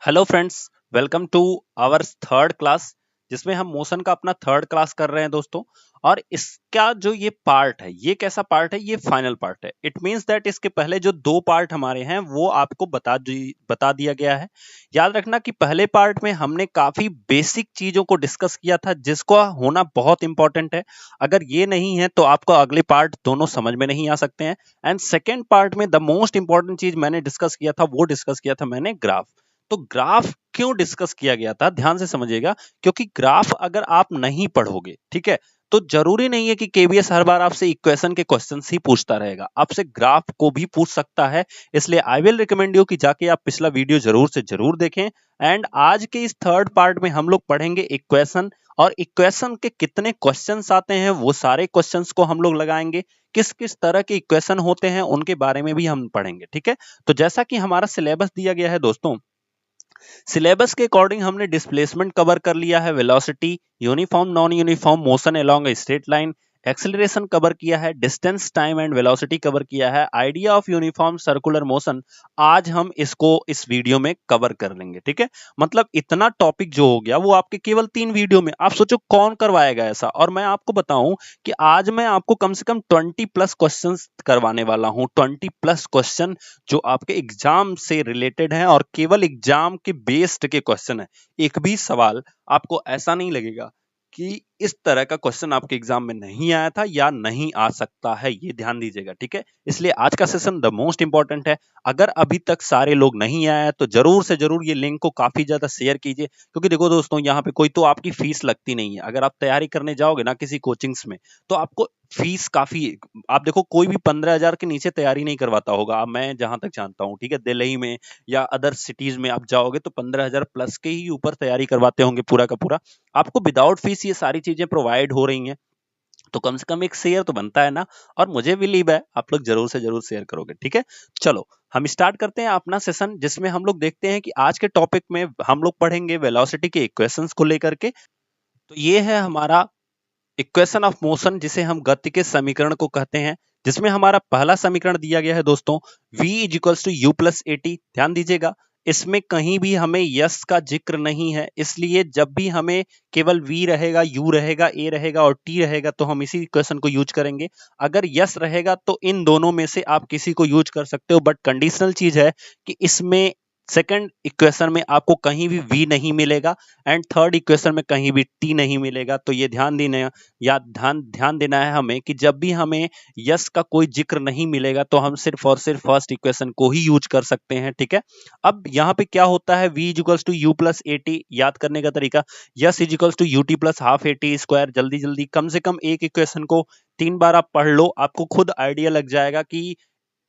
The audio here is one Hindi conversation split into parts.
Hello friends, welcome to our third class जिसमें हम मोशन का अपना थर्ड क्लास कर रहे हैं दोस्तों। और इसका जो ये पार्ट है, ये कैसा पार्ट है? ये फाइनल पार्ट है। इट मींस दैट इसके पहले जो दो पार्ट हमारे हैं वो आपको बता दिया गया है। याद रखना कि पहले पार्ट में हमने काफी बेसिक चीजों को डिस्कस किया था जिसको होना बहुत इंपॉर्टेंट है। अगर ये नहीं है तो आपको अगले पार्ट दोनों समझ में नहीं आ सकते हैं। एंड सेकेंड पार्ट में द मोस्ट इंपॉर्टेंट चीज मैंने डिस्कस किया था, वो डिस्कस किया था मैंने ग्राफ। तो ग्राफ क्यों डिस्कस किया गया था, ध्यान से समझिएगा। क्योंकि ग्राफ अगर आप नहीं पढ़ोगे, ठीक है, तो जरूरी नहीं है कि केवीएस हर बार आपसे इक्वेशन के क्वेश्चंस ही पूछता रहेगा, आपसे ग्राफ को भी पूछ सकता है। इसलिए आई विल रिकमेंड यू कि जाके आप पिछला वीडियो जरूर से जरूर देखें। एंड आज के इस थर्ड पार्ट में हम लोग पढ़ेंगे इक्वेशन, और इक्वेशन के कितने क्वेश्चंस आते हैं वो सारे क्वेश्चंस को हम लोग लगाएंगे। किस किस तरह के इक्वेशन होते हैं उनके बारे में भी हम पढ़ेंगे, ठीक है। तो जैसा कि हमारा सिलेबस दिया गया है दोस्तों, सिलेबस के अकॉर्डिंग हमने डिस्प्लेसमेंट कवर कर लिया है, velocity, uniform non uniform motion along a straight line, acceleration cover किया है, distance time and velocity cover किया है, idea of uniform circular motion आज हम इसको इस वीडियो में कवर कर लेंगे, ठीक है। मतलब इतना टॉपिक जो हो गया वो आपके केवल 3 वीडियो में, आप सोचो कौन करवाएगा ऐसा। और मैं आपको बताऊं कि आज मैं आपको कम से कम 20+ क्वेश्चन करवाने वाला हूं, 20+ क्वेश्चन जो आपके एग्जाम से रिलेटेड हैं और केवल एग्जाम के बेस्ड के क्वेश्चन है। एक भी सवाल आपको ऐसा नहीं लगेगा कि इस तरह का क्वेश्चन आपके एग्जाम में नहीं आया था या नहीं आ सकता है, ये ध्यान दीजिएगा, ठीक है। इसलिए आज का सेशन द मोस्ट इंपॉर्टेंट है। अगर अभी तक सारे लोग नहीं आए हैं तो जरूर से जरूर ये लिंक को काफी ज्यादा शेयर कीजिए। क्योंकि देखो दोस्तों, यहाँ पे कोई तो आपकी फीस लगती नहीं है। अगर आप तैयारी करने जाओगे ना किसी कोचिंग्स में, तो आपको फीस काफी, आप देखो कोई भी 15,000 के नीचे तैयारी नहीं करवाता होगा, मैं जहां तक जानता हूं, ठीक है। दिल्ली में या अदर सिटीज में आप जाओगे तो 15,000 प्लस के ही ऊपर तैयारी करवाते होंगे पूरा का पूरा। आपको विदाउट फीस ये सारी चीजें प्रोवाइड हो रही हैं, तो कम से कम एक शेयर तो बनता है ना। और मुझे बिलीव है आप लोग जरूर से जरूर शेयर करोगे, ठीक है। चलो हम स्टार्ट करते हैं अपना सेशन, जिसमें हम लोग देखते हैं कि आज के टॉपिक में हम लोग पढ़ेंगे वेलोसिटी के इक्वेशंस को लेकर के। तो ये है हमारा इक्वेशन ऑफ मोशन, जिसे हम गति के समीकरण को कहते हैं। जिसमें हमारा पहला समीकरण दिया गया है दोस्तों, v is equals to u plus a t. ध्यान दीजिएगा, इसमें कहीं भी हमें यस का जिक्र नहीं है, इसलिए जब भी हमें केवल v रहेगा, u रहेगा, a रहेगा और t रहेगा तो हम इसी इक्वेशन को यूज करेंगे। अगर यस रहेगा तो इन दोनों में से आप किसी को यूज कर सकते हो, बट कंडीशनल चीज है कि इसमें सेकंड इक्वेशन में आपको कहीं भी v नहीं मिलेगा एंड थर्ड इक्वेशन में कहीं भी t नहीं मिलेगा। तो ये ध्यान देना, या ध्यान देना है हमें कि जब भी हमें यस का कोई जिक्र नहीं मिलेगा तो हम सिर्फ और सिर्फ फर्स्ट इक्वेशन को ही यूज कर सकते हैं, ठीक है। अब यहाँ पे क्या होता है, v equals to u plus a t, याद करने का तरीका, s equals to u t plus half a t square. जल्दी जल्दी कम से कम एक इक्वेशन को 3 बार आप पढ़ लो, आपको खुद आइडिया लग जाएगा कि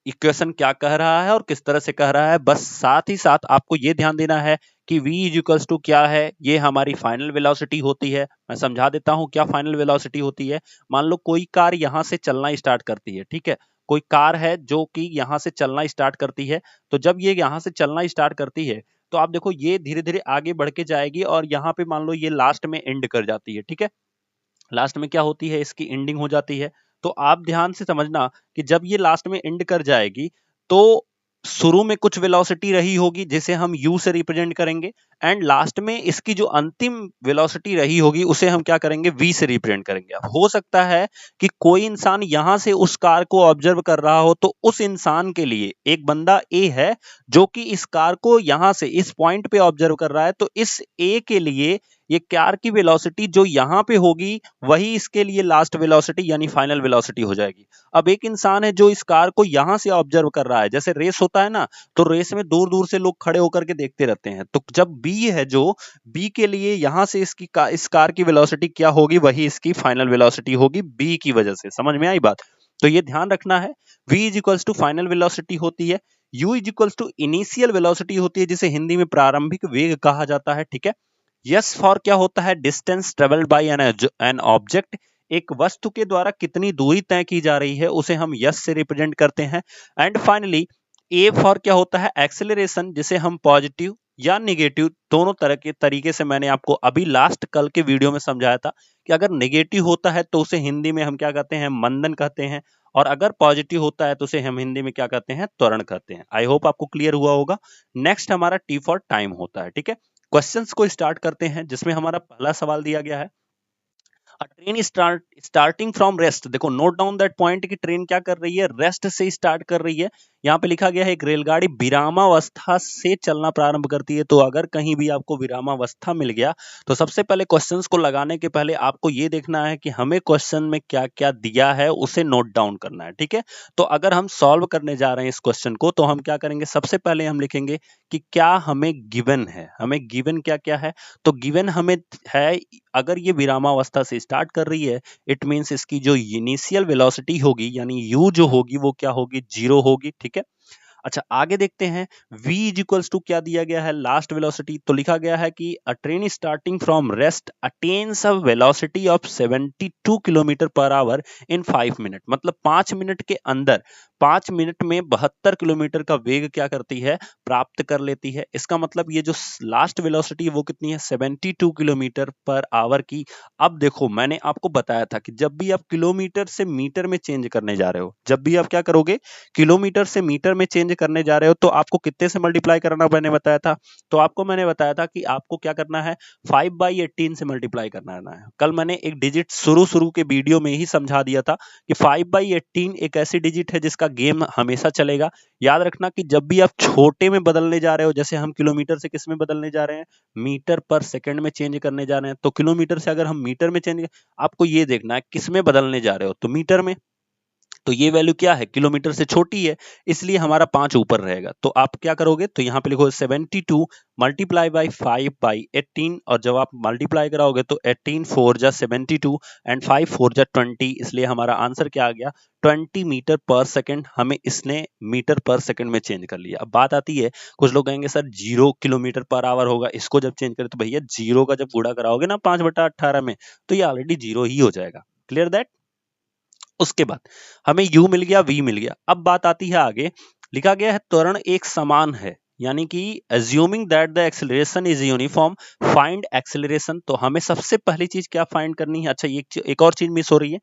इक्वेशन क्या कह रहा है और किस तरह से कह रहा है। बस साथ ही साथ आपको ये ध्यान देना है कि v इज इक्वल्स टू क्या है, ये हमारी फाइनल वेलोसिटी होती है। मैं समझा देता हूं क्या फाइनल वेलोसिटी होती है। मान लो कोई कार यहां से चलना स्टार्ट करती है, ठीक है। कोई कार है जो कि यहां से चलना स्टार्ट करती है, तो जब ये यहां से चलना स्टार्ट करती है तो आप देखो ये धीरे धीरे आगे बढ़ के जाएगी और यहाँ पे मान लो ये लास्ट में एंड कर जाती है, ठीक है। लास्ट में क्या होती है, इसकी एंडिंग हो जाती है। तो आप ध्यान से समझना कि जब ये लास्ट में एंड कर जाएगी तो शुरू में कुछ वेलोसिटी रही होगी जिसे हम u से रिप्रेजेंट करेंगे, एंड लास्ट में इसकी जो अंतिम वेलोसिटी रही होगी उसे हम क्या करेंगे, v से रिप्रेजेंट करेंगे। अब हो सकता है कि कोई इंसान यहां से उस कार को ऑब्जर्व कर रहा हो, तो उस इंसान के लिए एक बंदा a है जो कि इस कार को यहां से इस पॉइंट पे ऑब्जर्व कर रहा है, तो इस a के लिए ये कार की वेलोसिटी जो यहां पे होगी वही इसके लिए लास्ट वेलोसिटी यानी फाइनल वेलोसिटी हो जाएगी। अब एक इंसान है जो इस कार को यहां से ऑब्जर्व कर रहा है, जैसे रेस होता है ना, तो रेस में दूर दूर से लोग खड़े होकर के देखते रहते हैं। तो जब बी है, जो बी के लिए यहां से इस कार की वेलोसिटी क्या होगी, वही इसकी फाइनल वेलोसिटी होगी बी की वजह से। समझ में आई बात? तो ये ध्यान रखना है, v is equals to final velocity होती है, u is equals to initial velocity होती है, जिसे हिंदी में प्रारंभिक वेग कहा जाता है, ठीक है। यस फॉर क्या होता है, distance travelled by an object, एक वस्तु के द्वारा कितनी दूरी तय की जा रही है उसे हम यस से रिप्रेजेंट करते हैं। एंड फाइनली ए फॉर क्या होता है, एक्सेलरेशन, जिसे हम पॉजिटिव या नेगेटिव दोनों तरह के तरीके से, मैंने आपको अभी लास्ट कल के वीडियो में समझाया था कि अगर नेगेटिव होता है तो उसे हिंदी में हम क्या कहते हैं, मंदन कहते हैं, और अगर पॉजिटिव होता है तो उसे हम हिंदी में क्या कहते हैं, त्वरण कहते हैं। आई होप आपको क्लियर हुआ होगा। नेक्स्ट हमारा टी फॉर टाइम होता है। ठीक है, क्वेश्चंस को स्टार्ट करते हैं, जिसमें हमारा पहला सवाल दिया गया है, ट्रेन स्टार्टिंग फ्रॉम रेस्ट। देखो नोट डाउन दैट पॉइंट कि ट्रेन क्या कर रही है, रेस्ट से स्टार्ट कर रही है। यहाँ पे लिखा गया है एक रेलगाड़ी विरामावस्था से चलना प्रारंभ करती है। तो अगर कहीं भी आपको विरामावस्था मिल गया तो सबसे पहले क्वेश्चंस को लगाने के पहले आपको ये देखना है कि हमें क्वेश्चन में क्या क्या दिया है उसे नोट डाउन करना है। ठीक है, तो अगर हम सॉल्व करने जा रहे हैं इस क्वेश्चन को तो हम क्या करेंगे, सबसे पहले हम लिखेंगे कि क्या हमें गिवन है, हमें गिवन क्या क्या है। तो गिवन हमें है, अगर ये विरामावस्था से स्टार्ट कर रही है, इट मींस इसकी जो इनिशियल वेलोसिटी होगी यानी यू जो होगी वो क्या होगी, 0 होगी। ठीक है, अच्छा आगे देखते हैं, v इज इक्वल्स टू क्या दिया गया है, लास्ट वेलोसिटी। तो लिखा गया है कि अ train starting from rest attains a velocity of 72 kilometre per hour in 5 minute. मतलब 5 मिनट के अंदर, 5 मिनट में 72 किलोमीटर का वेग क्या करती है, प्राप्त कर लेती है। इसका मतलब ये जो लास्ट वेलोसिटी है वो कितनी है, 72 किलोमीटर पर आवर की। अब देखो मैंने आपको बताया था कि जब भी आप किलोमीटर से मीटर में चेंज करने जा रहे हो, जब भी आप क्या करोगे, किलोमीटर से मीटर में चेंज करने जा रहे हो, तो आपको कितने से मल्टीप्लाई करना मैंने बताया था। तो आपको मैंने बताया था कि आपको क्या करना है, 5/18 से मल्टीप्लाई करना है। कल मैंने एक डिजिट शुरू के वीडियो में ही समझा दिया था कि 5/18 एक ऐसी डिजिट है जिसका गेम हमेशा चलेगा। याद रखना कि जब भी आप छोटे में बदलने जा रहे हो, जैसे हम किलोमीटर से किस में बदलने जा रहे हैं, मीटर पर सेकंड में चेंज करने जा रहे हैं, तो किलोमीटर से अगर हम मीटर में चेंज, आपको ये देखना है किस में बदलने जा रहे हो, तो मीटर में। तो ये वैल्यू क्या है, किलोमीटर से छोटी है, इसलिए हमारा 5 ऊपर रहेगा। तो आप क्या करोगे, तो यहाँ पे लिखो 72 मल्टीप्लाई बाई 5/18, और जब आप मल्टीप्लाई कराओगे तो 18 4 जा 72 एंड 5 4 जा 20, इसलिए हमारा आंसर क्या आ गया, 20 मीटर पर सेकंड। हमें इसने मीटर पर सेकंड में चेंज कर लिया। अब बात आती है, कुछ लोग कहेंगे सर 0 किलोमीटर पर आवर होगा, इसको जब चेंज करें, तो भैया 0 का जब गुणा कराओगे ना 5/18 में, तो ये ऑलरेडी 0 ही हो जाएगा। Clear that. उसके बाद हमें u मिल गया, v मिल गया। अब बात आती है आगे, लिखा गया है त्वरण एक समान है, यानी कि assuming that the acceleration is uniform find acceleration। तो हमें सबसे पहली चीज क्या फाइंड करनी है, अच्छा एक और चीज मिस हो रही है,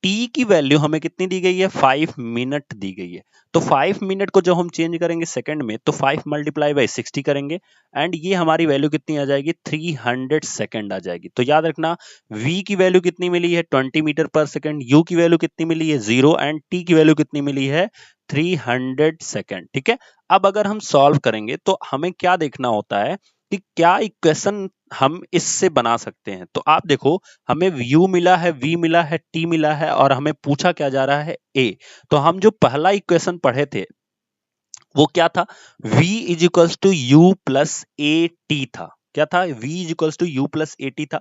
t की वैल्यू हमें कितनी दी गई है, 5 मिनट दी गई है। तो 5 मिनट को जब हम चेंज करेंगे सेकंड में, तो 5 मल्टीप्लाई बाई 60 करेंगे, एंड ये हमारी वैल्यू कितनी आ जाएगी, 300 सेकंड आ जाएगी। तो याद रखना v की वैल्यू कितनी मिली है, 20 मीटर पर सेकंड, u की वैल्यू कितनी मिली है, 0, एंड t की वैल्यू कितनी मिली है, 300 सेकंड। ठीक है, अब अगर हम सॉल्व करेंगे तो हमें क्या देखना होता है कि क्या इक्वेशन हम इससे बना सकते हैं। तो आप देखो, हमें u मिला है, v मिला है, t मिला है, और हमें पूछा क्या जा रहा है, a। तो हम जो पहला इक्वेशन पढ़े थे वो क्या था, v is equals to u plus a t था। क्या था, v is equals to u plus a t था।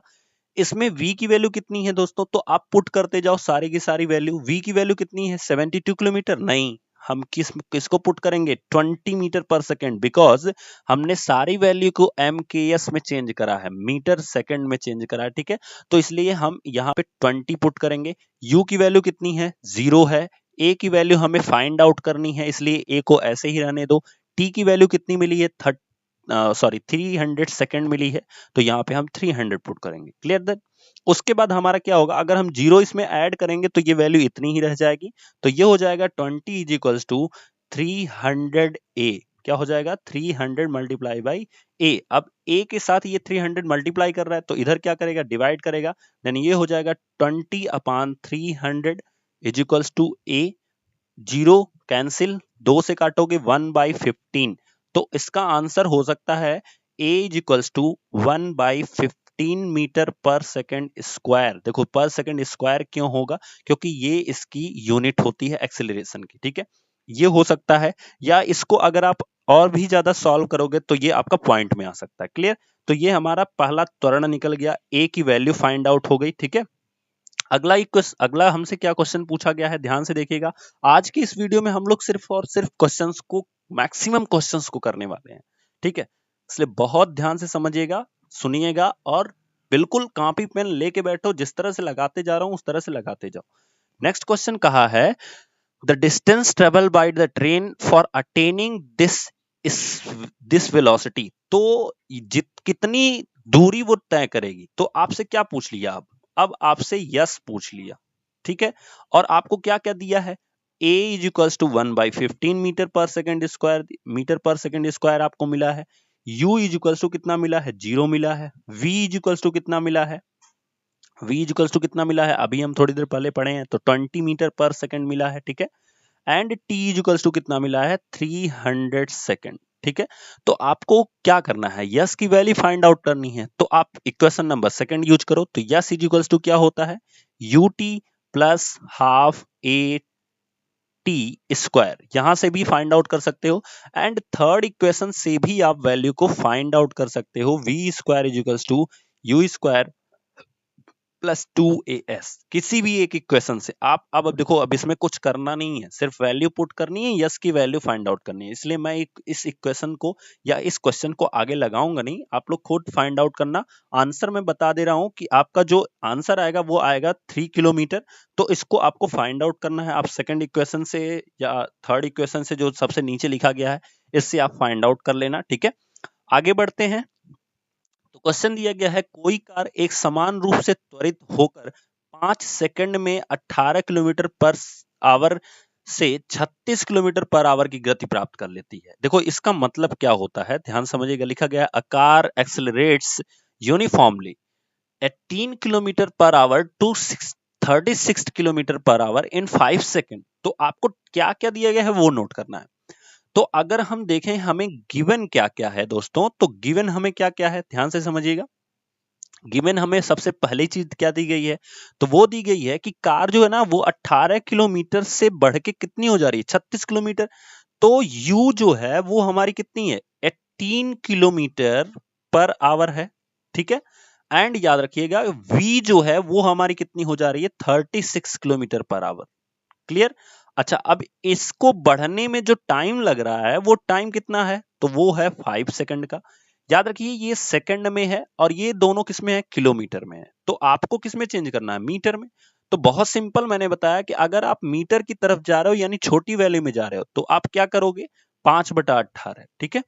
इसमें v की वैल्यू कितनी है दोस्तों, तो आप पुट करते जाओ सारी की सारी वैल्यू। v की वैल्यू कितनी है, 72 किलोमीटर, नहीं, हम किसको पुट करेंगे, 20 मीटर पर सेकेंड, बिकॉज हमने सारी वैल्यू को mks में चेंज करा है, मीटर सेकंड में चेंज करा है। ठीक है, तो इसलिए हम यहाँ पे 20 पुट करेंगे। u की वैल्यू कितनी है, 0 है। a की वैल्यू हमें फाइंड आउट करनी है, इसलिए a को ऐसे ही रहने दो। t की वैल्यू कितनी मिली है, 300 सेकंड मिली है, तो यहाँ पे हम 300 पुट करेंगे। Clear that. उसके बाद हमारा क्या होगा, अगर हम 0 इसमें ऐड करेंगे तो ये वैल्यू इतनी ही रह जाएगी। तो ये हो जाएगा 20 इज इक्वल्स टू 300 a। क्या हो जाएगा, 300 मल्टीप्लाई बाई a। अब a के साथ ये 300 मल्टीप्लाई कर रहा है, तो इधर क्या करेगा, डिवाइड करेगा, देन ये हो जाएगा 20/300 is equals to a। 0 cancel, 2 से काटोगे 1/15। तो इसका आंसर हो सकता है a is equals to 1/15 metre per second square. देखो पर सेकंड स्क्वायर क्यों होगा, क्योंकि ये इसकी यूनिट होती है एक्सेलरेशन की। ठीक है, ये हो सकता है, या इसको अगर आप और भी ज्यादा सॉल्व करोगे तो ये आपका पॉइंट में आ सकता है। क्लियर। तो ये हमारा पहला त्वरण निकल गया, a की वैल्यू फाइंड आउट हो गई। ठीक है, अगला हमसे क्या क्वेश्चन पूछा गया है, ध्यान से देखिएगा। आज की इस वीडियो में हम लोग सिर्फ और सिर्फ क्वेश्चंस को, मैक्सिमम क्वेश्चंस को करने वाले हैं। ठीक है, इसलिए बहुत ध्यान से समझिएगा, सुनिएगा, और बिल्कुल कॉपी पेन लेके बैठो, जिस तरह से लगाते जा रहा हूं उस तरह से लगाते जाओ। नेक्स्ट क्वेश्चन कहा है, the distance travel by the train for attaining this velocity. तो कितनी दूरी वो तय करेगी। तो आपसे क्या पूछ लिया, अब आपसे यस पूछ लिया। ठीक है। और आपको क्या क्या दिया है, a is equals to 1/15 metre पर सेकेंड स्क्वायर आपको मिला है। u इज इक्वल्स टू कितना मिला है, 0 मिला है। v इज इक्वल्स टू कितना मिला है, अभी हम थोड़ी देर पहले पढ़े हैं, तो 20 मीटर पर सेकेंड मिला है, ठीक है। And t is equals to कितना मिला है, 300 सेकेंड, ठीक है। तो आपको क्या करना है, यस की वैल्यू फाइंड आउट करनी है, तो आप इक्वेशन नंबर सेकंड यूज करो। तो यस इज इक्वल्स टू क्या होता है, ut plus half a T square, यहां से भी फाइंड आउट कर सकते हो। एंड थर्ड इक्वेशन से भी आप वैल्यू को फाइंड आउट कर सकते हो, v square is equals to u square plus 2as, किसी भी एक इक्वेशन से आप अब देखो, अब इसमें कुछ करना नहीं है, सिर्फ वैल्यू पुट करनी है, यस की वैल्यू फाइंड आउट करनी है। इसलिए मैं इस इक्वेशन को या इस क्वेश्चन को आगे लगाऊंगा नहीं, आप लोग खुद फाइंड आउट करना। आंसर मैं बता दे रहा हूं कि आपका जो आंसर आएगा वो आएगा 3 किलोमीटर। तो इसको आपको फाइंड आउट करना है, आप सेकंड इक्वेशन से या थर्ड इक्वेशन से जो सबसे नीचे लिखा गया है, इससे आप फाइंड आउट कर लेना, ठीक है। आगे बढ़ते हैं। तो क्वेश्चन दिया गया है, कोई कार एक समान रूप से त्वरित होकर 5 सेकंड में 18 किलोमीटर पर आवर से 36 किलोमीटर पर आवर की गति प्राप्त कर लेती है। देखो इसका मतलब क्या होता है, ध्यान समझिएगा। लिखा गया है, a car accelerates uniformly 18 kilometre per hour to 36 kilometre per hour in 5 second. तो आपको क्या क्या दिया गया है वो नोट करना है। तो अगर हम देखें हमें गिवन क्या क्या है दोस्तों, तो गिवन हमें क्या क्या है, ध्यान से समझिएगा। गिवन हमें सबसे पहली चीज क्या दी गई है, तो वो दी गई है कि कार जो है ना वो 18 किलोमीटर से बढ़ के कितनी हो जा रही है, 36 किलोमीटर। तो u जो है वो हमारी कितनी है, 18 किलोमीटर पर आवर है, ठीक है। एंड याद रखिएगा v जो है वो हमारी कितनी हो जा रही है, 36 किलोमीटर पर आवर। क्लियर। अच्छा, अब इसको बढ़ने में जो टाइम लग रहा है वो टाइम कितना है, तो वो है 5 सेकंड का। याद रखिए ये सेकंड में है और ये दोनों किस में है, किलोमीटर में है। तो आपको किस में चेंज करना है, मीटर में। तो बहुत सिंपल, मैंने बताया कि अगर आप मीटर की तरफ जा रहे हो यानी छोटी वैल्यू में जा रहे हो, तो आप क्या करोगे, 5/18, ठीक है।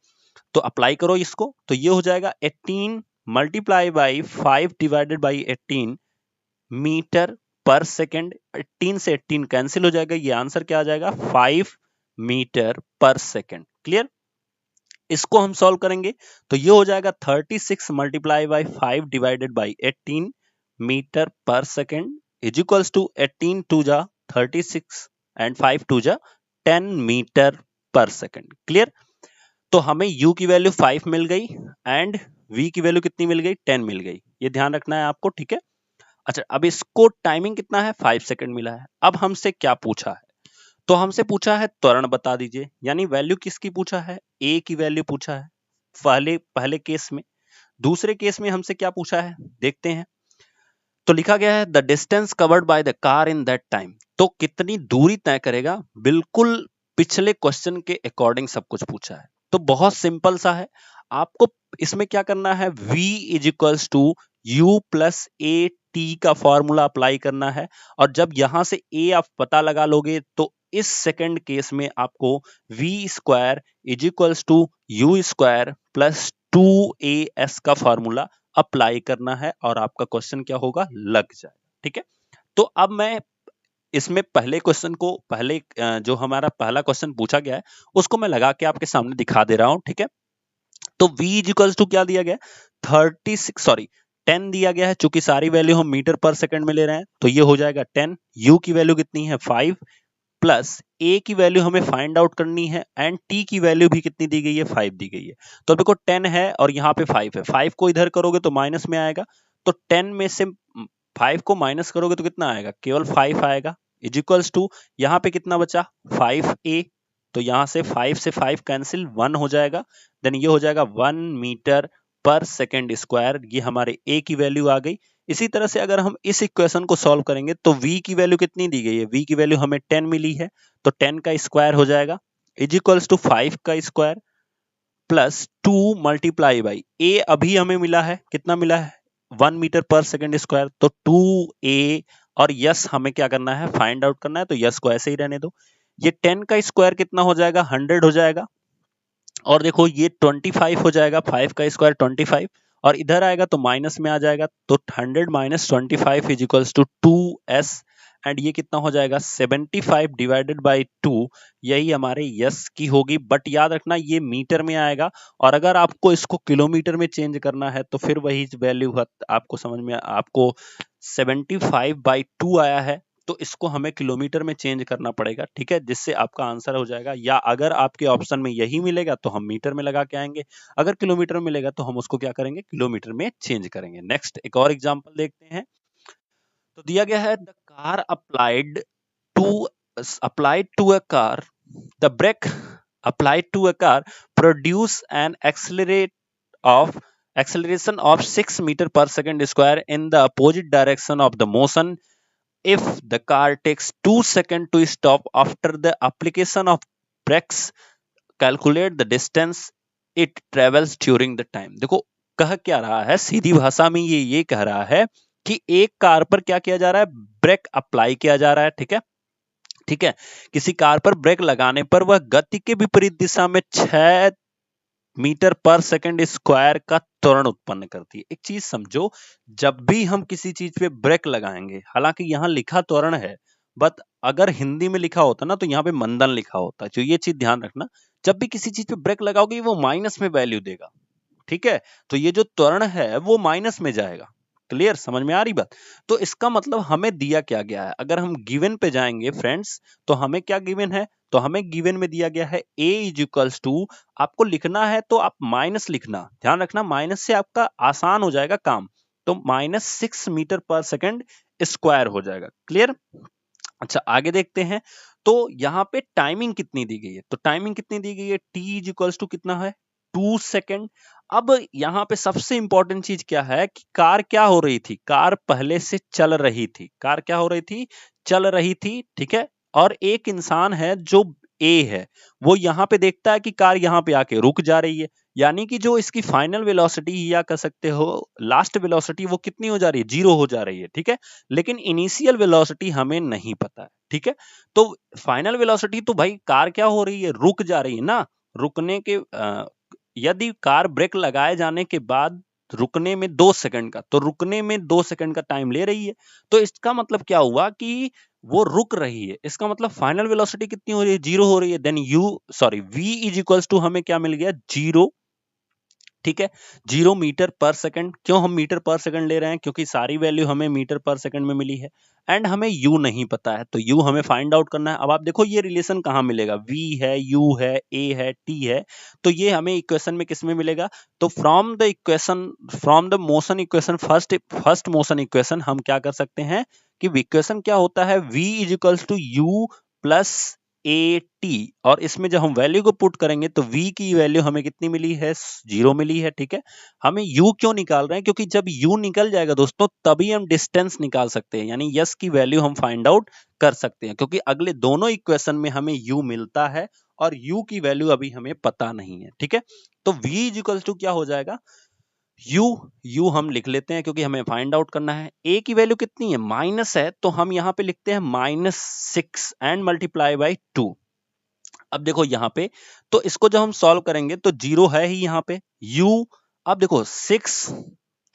तो अप्लाई करो इसको, तो ये हो जाएगा 18 multiply by 5 divided by 18 metre पर सेकेंड। 18 से 18 कैंसिल हो जाएगा, ये आंसर क्या आ जाएगा, 5 मीटर पर सेकेंड। क्लियर। इसको हम सॉल्व करेंगे तो ये हो जाएगा 36 multiply by 5 divided by 18 metre पर second is equals to 18 to जा 36 एंड 5 टू जा 10 मीटर पर सेकेंड। क्लियर। तो हमें u की वैल्यू 5 मिल गई एंड v की वैल्यू कितनी मिल गई, 10 मिल गई। ये ध्यान रखना है आपको, ठीक है। अच्छा, अब इसको टाइमिंग कितना है, 5 सेकंड मिला है। अब हमसे क्या पूछा है, तो हमसे पूछा है त्वरण बता दीजिए, यानी वैल्यू किसकी पूछा है, a की वैल्यू पूछा है पहले केस में। दूसरे केस में हमसे क्या पूछा है, देखते हैं। तो लिखा गया है the distance covered by the car in that time. तो कितनी दूरी तय करेगा, बिल्कुल पिछले क्वेश्चन के अकॉर्डिंग सब कुछ पूछा है। तो बहुत सिंपल सा है, आपको इसमें क्या करना है, v is equals to u plus a t का फॉर्मूला अप्लाई करना है। और जब यहां से a आप पता लगा लोगे तो इस सेकंड केस में आपको v square is equals to u square plus 2as का फॉर्मूला अप्लाई करना है और आपका क्वेश्चन क्या होगा, लग जाएगा, ठीक है। तो अब मैं इसमें पहले क्वेश्चन को जो हमारा पहला क्वेश्चन पूछा गया है उसको मैं लगा के आपके सामने दिखा दे रहा हूं, ठीक है। तो v इक्वल्स टू क्या दिया गया, 10 दिया गया है। चूंकि सारी वैल्यू हम मीटर पर सेकंड में ले रहे हैं तो ये हो जाएगा 10। u की वैल्यू कितनी है, 5 प्लस a की वैल्यू हमें फाइंड आउट करनी है एंड t की वैल्यू भी कितनी दी गई है, 5 दी गई है। तो देखो 10 है और यहाँ पे 5 है, 5 को इधर करोगे तो माइनस में आएगा। तो 10 में से 5 को माइनस करोगे तो कितना आएगा, केवल 5 आएगा। इज इक्वल्स टू यहाँ पे कितना बचा, 5a। तो यहाँ से 5 से 5 कैंसिल, 1 हो जाएगा। देन ये हो जाएगा 1 मीटर पर सेकेंड स्क्वायर, ये हमारे a की वैल्यू आ गई। इसी तरह से अगर हम इस इक्वेशन को सॉल्व करेंगे तो v की वैल्यू कितनी दी गई है, v की वैल्यू हमें 10 मिली है, तो 10 का स्क्वायर हो जाएगा इज इक्वल्स टू 5 का square plus 2 multiply by a अभी हमें मिला है, कितना मिला है, 1 मीटर पर सेकेंड स्क्वायर, तो 2a। और यस हमें क्या करना है, फाइंड आउट करना है, तो यस को ऐसे ही रहने दो। ये 10 का स्क्वायर कितना हो जाएगा, 100 हो जाएगा। और देखो ये 25 हो जाएगा, 5 का स्क्वायर 25 और इधर आएगा तो माइनस में आ जाएगा। तो 100 minus 25 is equals to 2s and ये कितना हो जाएगा 75 डिवाइडेड बाई 2, यही हमारे यस की होगी। बट याद रखना ये मीटर में आएगा, और अगर आपको इसको किलोमीटर में चेंज करना है तो फिर वही वैल्यू आपको समझ में, आपको 75/2 आया है तो इसको हमें किलोमीटर में चेंज करना पड़ेगा, ठीक है, जिससे आपका आंसर हो जाएगा। या अगर आपके ऑप्शन में यही मिलेगा तो हम मीटर में लगा के आएंगे, अगर किलोमीटर में मिलेगा तो हम उसको क्या करेंगे, किलोमीटर में चेंज करेंगे। नेक्स्ट एक और एग्जांपल देखते हैं। तो दिया गया है the car applied to a car, the brake applied to a car produce an acceleration of 6 meter per second square in the opposite direction of the motion if the car takes 2 seconds to stop after the application of brakes. Calculate the distance it travels during the time. देखो कह क्या रहा है, सीधी भाषा में ये कह रहा है कि एक कार पर क्या किया जा रहा है, ब्रेक अप्लाई किया जा रहा है, ठीक है, ठीक है। किसी कार पर ब्रेक लगाने पर वह गति के विपरीत दिशा में 6 मीटर पर सेकंड स्क्वायर का त्वरण उत्पन्न करती है। एक चीज समझो, जब भी हम किसी चीज पे ब्रेक लगाएंगे, हालांकि यहाँ लिखा त्वरण है, बट अगर हिंदी में लिखा होता ना तो यहाँ पे मंदन लिखा होता, तो ये चीज ध्यान रखना, जब भी किसी चीज पे ब्रेक लगाओगे वो माइनस में वैल्यू देगा, ठीक है, तो ये जो त्वरण है वो माइनस में जाएगा। क्लियर, समझ में आ रही बात? तो इसका मतलब हमें दिया क्या गया है, अगर हम गिवन पे जाएंगे फ्रेंड्स, तो हमें क्या गिवन है, तो हमें गिवन में दिया गया है a इज इक्वल्स टू, आपको लिखना है तो आप माइनस लिखना, ध्यान रखना, माइनस से आपका आसान हो जाएगा काम, तो -6 मीटर पर सेकंड स्क्वायर हो जाएगा। क्लियर? अच्छा आगे देखते हैं। तो यहाँ पे टाइमिंग कितनी दी गई है, तो टाइमिंग कितनी दी गई है, t इज इक्वल्स टू कितना है, 2 सेकेंड। अब यहाँ पे सबसे इंपॉर्टेंट चीज क्या है कि कार क्या हो रही थी, कार पहले से चल रही थी, कार क्या हो रही थी, चल रही थी, ठीक है, और एक इंसान है जो ए है, वो यहाँ पे देखता है कि कार यहाँ पे आके रुक जा रही है, यानी कि जो इसकी फाइनल वेलोसिटी या कह सकते हो लास्ट वेलोसिटी वो कितनी हो जा रही है, 0 हो जा रही है, ठीक है, लेकिन इनिशियल वेलोसिटी हमें नहीं पता है, ठीक है, तो फाइनल वेलोसिटी तो भाई कार क्या हो रही है, रुक जा रही है ना, रुकने के यदि कार ब्रेक लगाए जाने के बाद रुकने में 2 सेकंड का, तो रुकने में 2 सेकंड का टाइम ले रही है, तो इसका मतलब क्या हुआ कि वो रुक रही है, इसका मतलब फाइनल वेलोसिटी कितनी हो रही है, 0 हो रही है, then v is equals to हमें क्या मिल गया, 0, ठीक है, 0 मीटर पर सेकंड। क्यों हम मीटर पर सेकंड ले रहे हैं, क्योंकि सारी वैल्यू हमें मीटर पर सेकंड में मिली है, एंड हमें u नहीं पता है, तो u हमें फाइंड आउट करना है। अब आप देखो ये रिलेशन कहां मिलेगा, v है, u है, a है, t है, तो ये हमें इक्वेशन में किस में मिलेगा, तो from the motion equation, first motion equation, हम क्या कर सकते हैं कि इक्वेशन क्या होता है, v is equals to u plus a t, और इसमें जब हम वैल्यू को पुट करेंगे तो v की वैल्यू हमें कितनी मिली है, 0 मिली है, ठीक है। हमें u क्यों निकाल रहे हैं, क्योंकि जब u निकल जाएगा दोस्तों तभी हम डिस्टेंस निकाल सकते हैं, यानी यस की वैल्यू हम फाइंड आउट कर सकते हैं, क्योंकि अगले दोनों इक्वेशन में हमें u मिलता है और u की वैल्यू अभी हमें पता नहीं है, ठीक है। तो v इज इक्वल टू क्या हो जाएगा, u हम लिख लेते हैं क्योंकि हमें फाइंड आउट करना है। a की वैल्यू कितनी है, माइनस है, तो हम यहाँ पे लिखते हैं -6 एंड मल्टीप्लाई बाई 2। अब देखो यहाँ पे, तो इसको जब हम सॉल्व करेंगे तो 0 है ही यहाँ पे, u, अब देखो 6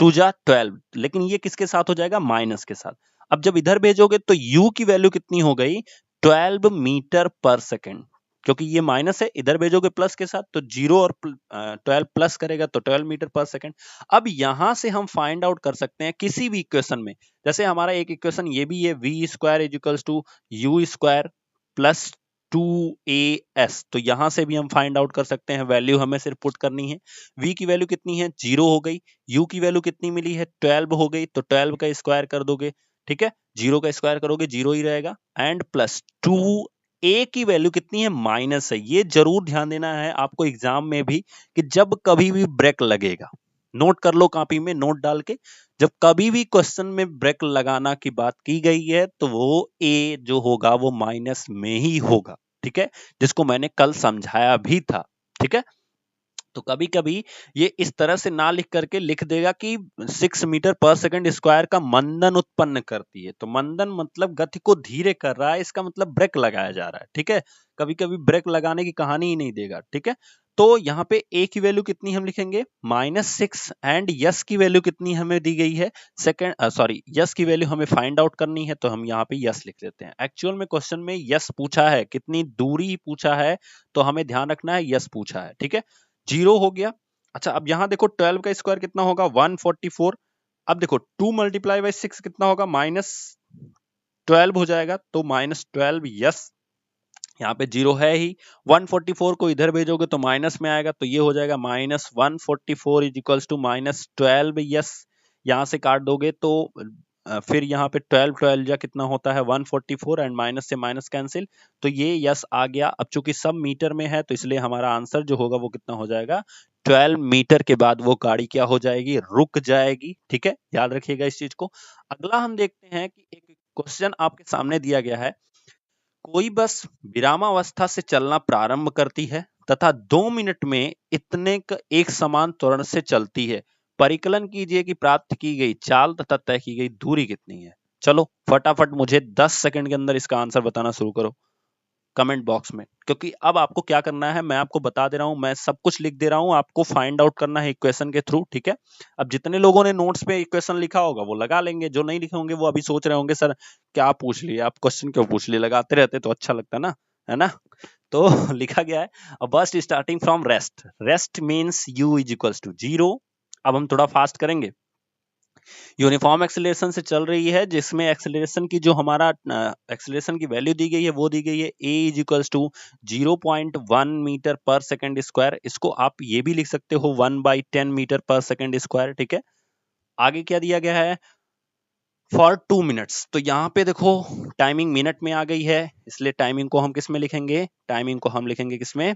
2 जा 12, लेकिन ये किसके साथ हो जाएगा, माइनस के साथ। अब जब इधर भेजोगे तो u की वैल्यू कितनी हो गई, 12 मीटर पर सेकेंड, क्योंकि ये माइनस है, इधर भेजोगे प्लस के साथ, तो 0 और 12 प्लस करेगा तो 12 मीटर पर सेकेंड। अब यहां से हम फाइंड आउट कर सकते हैं किसी भी इक्वेशन में, जैसे हमारा एक इक्वेशन ये भी है, v square is equals to u square plus 2as, तो यहां से भी हम फाइंड आउट कर सकते हैं, वैल्यू हमें सिर्फ पुट करनी है। v की वैल्यू कितनी है, 0 हो गई, u की वैल्यू कितनी मिली है, 12 हो गई, तो 12 का स्क्वायर कर दोगे, ठीक है, 0 का स्क्वायर करोगे 0 ही रहेगा, एंड प्लस 2, a की वैल्यू कितनी है, माइनस है। ये जरूर ध्यान देना है आपको एग्जाम में भी कि जब कभी भी ब्रेक लगेगा, नोट कर लो कॉपी में नोट डाल के, जब कभी भी क्वेश्चन में ब्रेक लगाना की बात की गई है तो वो a जो होगा वो माइनस में ही होगा, ठीक है, जिसको मैंने कल समझाया भी था, ठीक है। तो कभी कभी ये इस तरह से ना लिख करके लिख देगा कि 6 मीटर पर सेकंड स्क्वायर का मंदन उत्पन्न करती है, तो मंदन मतलब गति को धीरे कर रहा है, इसका मतलब ब्रेक लगाया जा रहा है, ठीक है, कभी कभी ब्रेक लगाने की कहानी ही नहीं देगा, ठीक है। तो यहाँ पे a की वैल्यू कितनी हम लिखेंगे -6 एंड यस की वैल्यू कितनी हमें दी गई है यस की वैल्यू हमें फाइंड आउट करनी है, तो हम यहाँ पे यस लिख देते हैं। एक्चुअल में क्वेश्चन में यस पूछा है, कितनी दूरी पूछा है, तो हमें ध्यान रखना है यस पूछा है, ठीक है। 0 हो गया। अच्छा अब यहाँ देखो 12 का स्क्वायर कितना होगा 144। अब देखो 2 मल्टीप्लाई बाई 6 कितना होगा -12 हो जाएगा, तो -12 यस, यहाँ पे 0 है ही। 144 को इधर भेजोगे तो माइनस में आएगा, तो ये हो जाएगा -144 इज इक्वल्स टू -12 यस। यहाँ से काट दोगे तो फिर यहाँ पे 12 12 जा कितना होता है 144 एंड माइनस से माइनस कैंसिल, तो ये यस आ गया। अब चूंकि सब मीटर में है तो इसलिए हमारा आंसर जो होगा वो कितना हो जाएगा 12 मीटर के बाद वो गाड़ी क्या हो जाएगी, रुक जाएगी, ठीक है। याद रखिएगा इस चीज को। अगला हम देखते हैं कि एक क्वेश्चन आपके सामने दिया गया है, कोई बस विरामावस्था से चलना प्रारंभ करती है तथा 2 मिनट में इतने एक समान त्वरण से चलती है। परिकलन कीजिए कि प्राप्त की गई चाल तथा तय की गई दूरी कितनी है। चलो फटाफट मुझे 10 सेकंड के अंदर इसका आंसर बताना शुरू करो कमेंट बॉक्स में, क्योंकि अब आपको क्या करना है मैं आपको बता दे रहा हूं, मैं सब कुछ लिख दे रहा हूं, आपको फाइंड आउट करना है इक्वेशन के थ्रू, ठीक है। अब जितने लोगों ने नोट्स पे इक्वेशन लिखा होगा वो लगा लेंगे, जो नहीं लिखे होंगे वो अभी सोच रहे होंगे सर क्या पूछ लिए आप, क्वेश्चन क्यों पूछ लिए, लगाते रहते तो अच्छा लगता ना, है ना। तो लिखा गया है bus starting from rest, rest means u is equals to 0। अब हम थोड़ा फास्ट करेंगे। यूनिफॉर्म एक्सेलरेशन से चल रही है, जिसमें एक्सेलरेशन की जो हमारा एक्सेलरेशन की वैल्यू दी गई है वो दी गई है a is equals to 0.1 metre per second square. इसको आप ये भी लिख सकते हो 1/10 मीटर पर सेकंड स्क्वायर, ठीक है। आगे क्या दिया गया है फॉर 2 मिनट्स, तो यहाँ पे देखो टाइमिंग मिनट में आ गई है, इसलिए टाइमिंग को हम किस में लिखेंगे, टाइमिंग को हम लिखेंगे किसमें,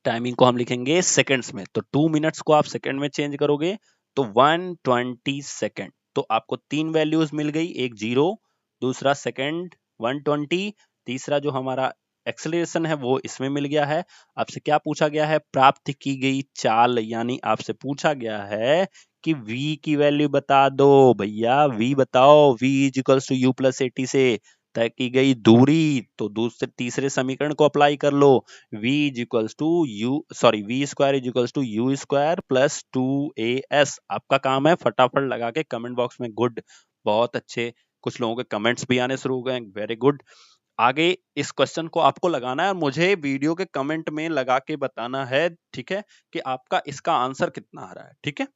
टाइमिंग को हम लिखेंगे सेकंड्स में। तो 2 मिनट्स को आप सेकंड में चेंज करोगे तो 120 सेकंड। तो आपको 3 वैल्यूज मिल गई, एक 0, दूसरा सेकंड 120, तीसरा जो हमारा एक्सेलरेशन है वो इसमें मिल गया है। आपसे क्या पूछा गया है, प्राप्त की गई चाल, यानी आपसे पूछा गया है कि v की वैल्यू बता दो भैया, v बताओ, v is equals to u plus 80 से तय की गई दूरी, तो दूसरे तीसरे समीकरण को अप्लाई कर लो, v is equals to v square is equals to u square plus 2as। आपका काम है फटाफट लगा के कमेंट बॉक्स में गुड, बहुत अच्छे, कुछ लोगों के कमेंट्स भी आने शुरू हो गए, वेरी गुड। आगे इस क्वेश्चन को आपको लगाना है और मुझे वीडियो के कमेंट में लगा के बताना है, ठीक है, कि आपका इसका आंसर कितना आ रहा है, ठीक है।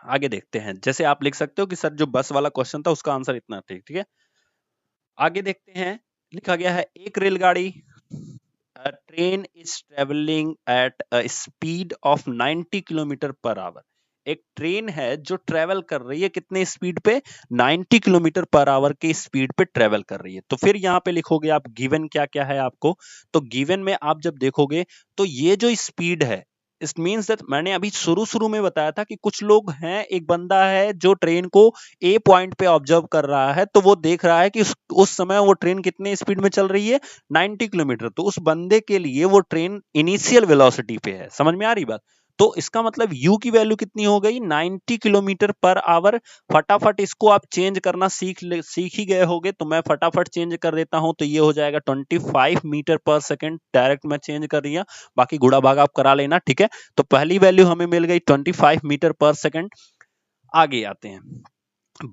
आगे देखते हैं, जैसे आप लिख सकते हो कि सर जो बस वाला क्वेश्चन था उसका आंसर इतना, ठीक है। आगे देखते हैं, लिखा गया है एक रेलगाड़ी, train is travelling at a speed of 90 kilometre per our. एक ट्रेन है जो ट्रेवल कर रही है कितने स्पीड पे, 90 किलोमीटर पर आवर के स्पीड पे ट्रेवल कर रही है। तो फिर यहाँ पे लिखोगे आप गिवन क्या क्या है आपको, तो गिवन में आप जब देखोगे तो ये जो स्पीड है, इट मींस दैट मैंने अभी शुरू शुरू में बताया था कि कुछ लोग हैं, एक बंदा है जो ट्रेन को ए पॉइंट पे ऑब्जर्व कर रहा है, तो वो देख रहा है कि उस समय वो ट्रेन कितने स्पीड में चल रही है 90 किलोमीटर। तो उस बंदे के लिए वो ट्रेन इनिशियल वेलोसिटी पे है, समझ में आ रही बात। तो इसका मतलब u की वैल्यू कितनी हो गई 90 किलोमीटर पर आवर। फटाफट इसको आप चेंज करना सीख ही गए होगे, तो मैं फटाफट चेंज कर देता हूं, तो ये हो जाएगा 25 मीटर पर सेकंड, डायरेक्ट मैं चेंज कर दिया, बाकी गुड़ा भाग आप करा लेना, ठीक है। तो पहली वैल्यू हमें मिल गई 25 मीटर पर सेकंड। आगे आते हैं,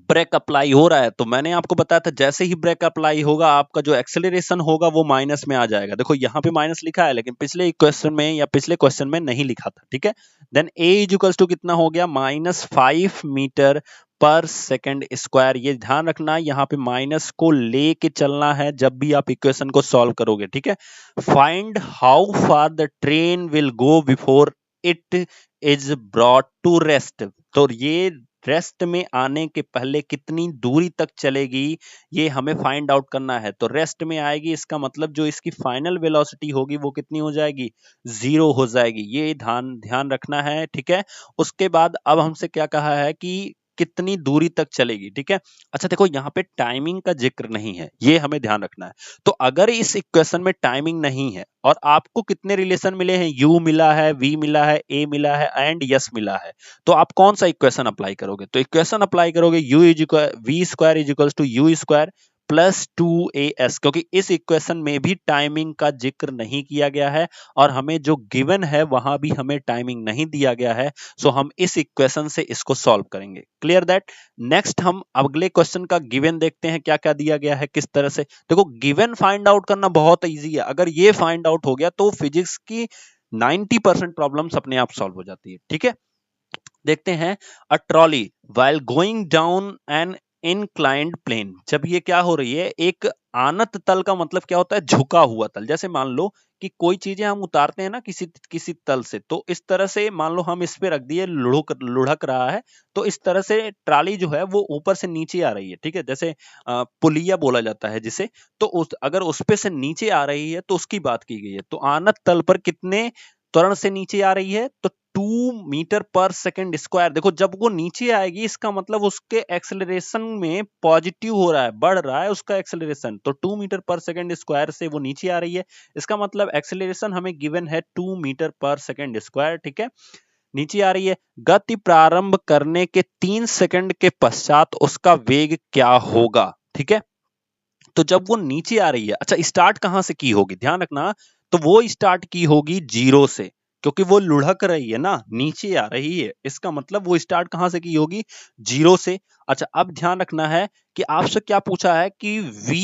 ब्रेक अप्लाई हो रहा है, तो मैंने आपको बताया था जैसे ही ब्रेक अप्लाई होगा आपका जो एक्सेलरेशन होगा वो माइनस में आ जाएगा। देखो यहाँ पे माइनस लिखा है लेकिन पिछले क्वेश्चन में या पिछले क्वेश्चन में नहीं लिखा था, ठीक है। देन a इक्वल्स टू कितना हो गया -5 मीटर पर सेकंड स्क्वायर। ये ध्यान रखना यहाँ पे माइनस को लेके चलना है जब भी आप इक्वेशन को सॉल्व करोगे, ठीक है। Find how far the train will go before it is brought to rest. तो ये रेस्ट में आने के पहले कितनी दूरी तक चलेगी ये हमें फाइंड आउट करना है। तो रेस्ट में आएगी, इसका मतलब जो इसकी फाइनल वेलोसिटी होगी वो कितनी हो जाएगी 0 हो जाएगी, ये ध्यान रखना है, ठीक है। उसके बाद अब हमसे क्या कहा है कि कितनी दूरी तक चलेगी, ठीक है। अच्छा देखो यहाँ पे टाइमिंग का जिक्र नहीं है, ये हमें ध्यान रखना है। तो अगर इस इक्वेशन में टाइमिंग नहीं है और आपको कितने रिलेशन मिले हैं, u मिला है, v मिला है, a मिला है एंड यस मिला है, तो आप कौन सा इक्वेशन अप्लाई करोगे, तो इक्वेशन अप्लाई करोगे v square is equals to u square plus 2as, क्योंकि इस इक्वेशन में भी टाइमिंग का जिक्र नहीं किया गया है और हमें जो गिवन है वहां भी हमें टाइमिंग नहीं दिया गया है। सो हम इस इक्वेशन से इसको सॉल्व करेंगे। Clear that. नेक्स्ट हम अगले क्वेश्चन का गिवन देखते हैं क्या क्या दिया गया है, किस तरह से। देखो गिवन फाइंड आउट करना बहुत इजी है, अगर ये फाइंड आउट हो गया तो फिजिक्स की 90% प्रॉब्लम्स अपने आप सॉल्व हो जाती है। ठीक है, देखते हैं। A trolley while going down an inclined plane, जब ये क्या हो रही है, एक आनत तल का मतलब क्या होता है, झुका हुआ तल। जैसे मान लो कि कोई चीजें हम उतारते हैं ना किसी किसी तल से, तो इस तरह से मान लो हम इस पे रख दिए, लुढ़क रहा है, तो इस तरह से ट्राली जो है वो ऊपर से नीचे आ रही है। ठीक है, जैसे पुलिया बोला जाता है जिसे, तो अगर उस पे से नीचे आ रही है तो उसकी बात की गई है। तो आनत तल पर कितने त्वरण से नीचे आ रही है, तो 2 मीटर पर सेकंड स्क्वायर। देखो जब वो नीचे आएगी इसका मतलब उसके एक्सेलरेशन में पॉजिटिव हो रहा है, बढ़ रहा है उसका एक्सेलरेशन, तो 2 मीटर पर सेकंड स्क्वायर से वो नीचे आ रही है। इसका मतलब एक्सेलरेशन हमें गिवन है 2 मीटर पर सेकंड स्क्वायर। ठीक है, नीचे आ रही है। गति प्रारंभ करने के 3 सेकंड के पश्चात उसका वेग क्या होगा। ठीक है, तो जब वो नीचे आ रही है, अच्छा स्टार्ट कहां से की होगी, ध्यान रखना, तो वो स्टार्ट की होगी 0 से, क्योंकि वो लुढ़क रही है ना, नीचे आ रही है, इसका मतलब वो स्टार्ट कहां से की होगी, 0 से। अच्छा अब ध्यान रखना है कि आपसे क्या पूछा है कि v,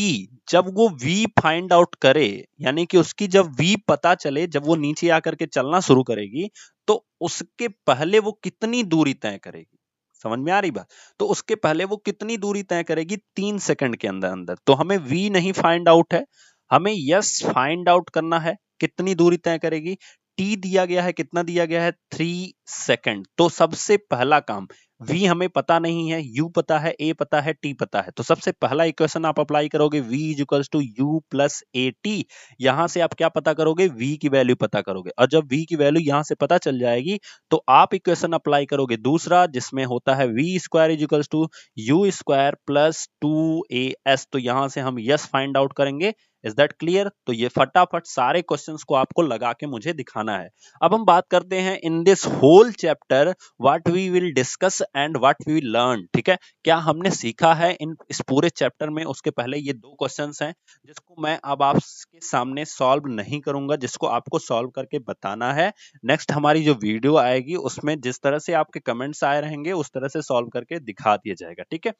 जब वो v फाइंड आउट करे, यानी कि उसकी जब v पता चले, जब वो नीचे आकर के चलना शुरू करेगी, तो उसके पहले वो कितनी दूरी तय करेगी। समझ में आ रही बात। तो उसके पहले वो कितनी दूरी तय करेगी, 3 सेकंड के अंदर अंदर। तो हमें v नहीं फाइंड आउट है, हमें यस फाइंड आउट करना है। कितनी दूरी तय करेगी, t दिया गया है, कितना दिया गया है, 3 सेकंड। तो सबसे पहला काम, v हमें पता नहीं है, u पता है, a पता है, t पता है, तो सबसे पहला इक्वेशन आप अप्लाई करोगे, v is equals to u plus a t. यहां से आप क्या पता करोगे, v की वैल्यू पता करोगे, और जब v की वैल्यू यहां से पता चल जाएगी तो आप इक्वेशन अप्लाई करोगे दूसरा, जिसमें होता है v square is equals to u square plus 2as। तो यहां से हम यस फाइंड आउट करेंगे। Is that clear. तो ये फटाफट सारे क्वेश्चंस को आपको लगा के मुझे दिखाना है। अब हम बात करते हैं in this whole chapter what we will discuss and what we will learn. ठीक है, क्या हमने सीखा है इस पूरे चैप्टर में। उसके पहले ये 2 क्वेश्चंस हैं जिसको मैं अब आपके सामने सॉल्व नहीं करूंगा, जिसको आपको सॉल्व करके बताना है। नेक्स्ट हमारी जो वीडियो आएगी उसमें जिस तरह से आपके कमेंट्स आए रहेंगे उस तरह से सॉल्व करके दिखा दिया जाएगा। ठीक है,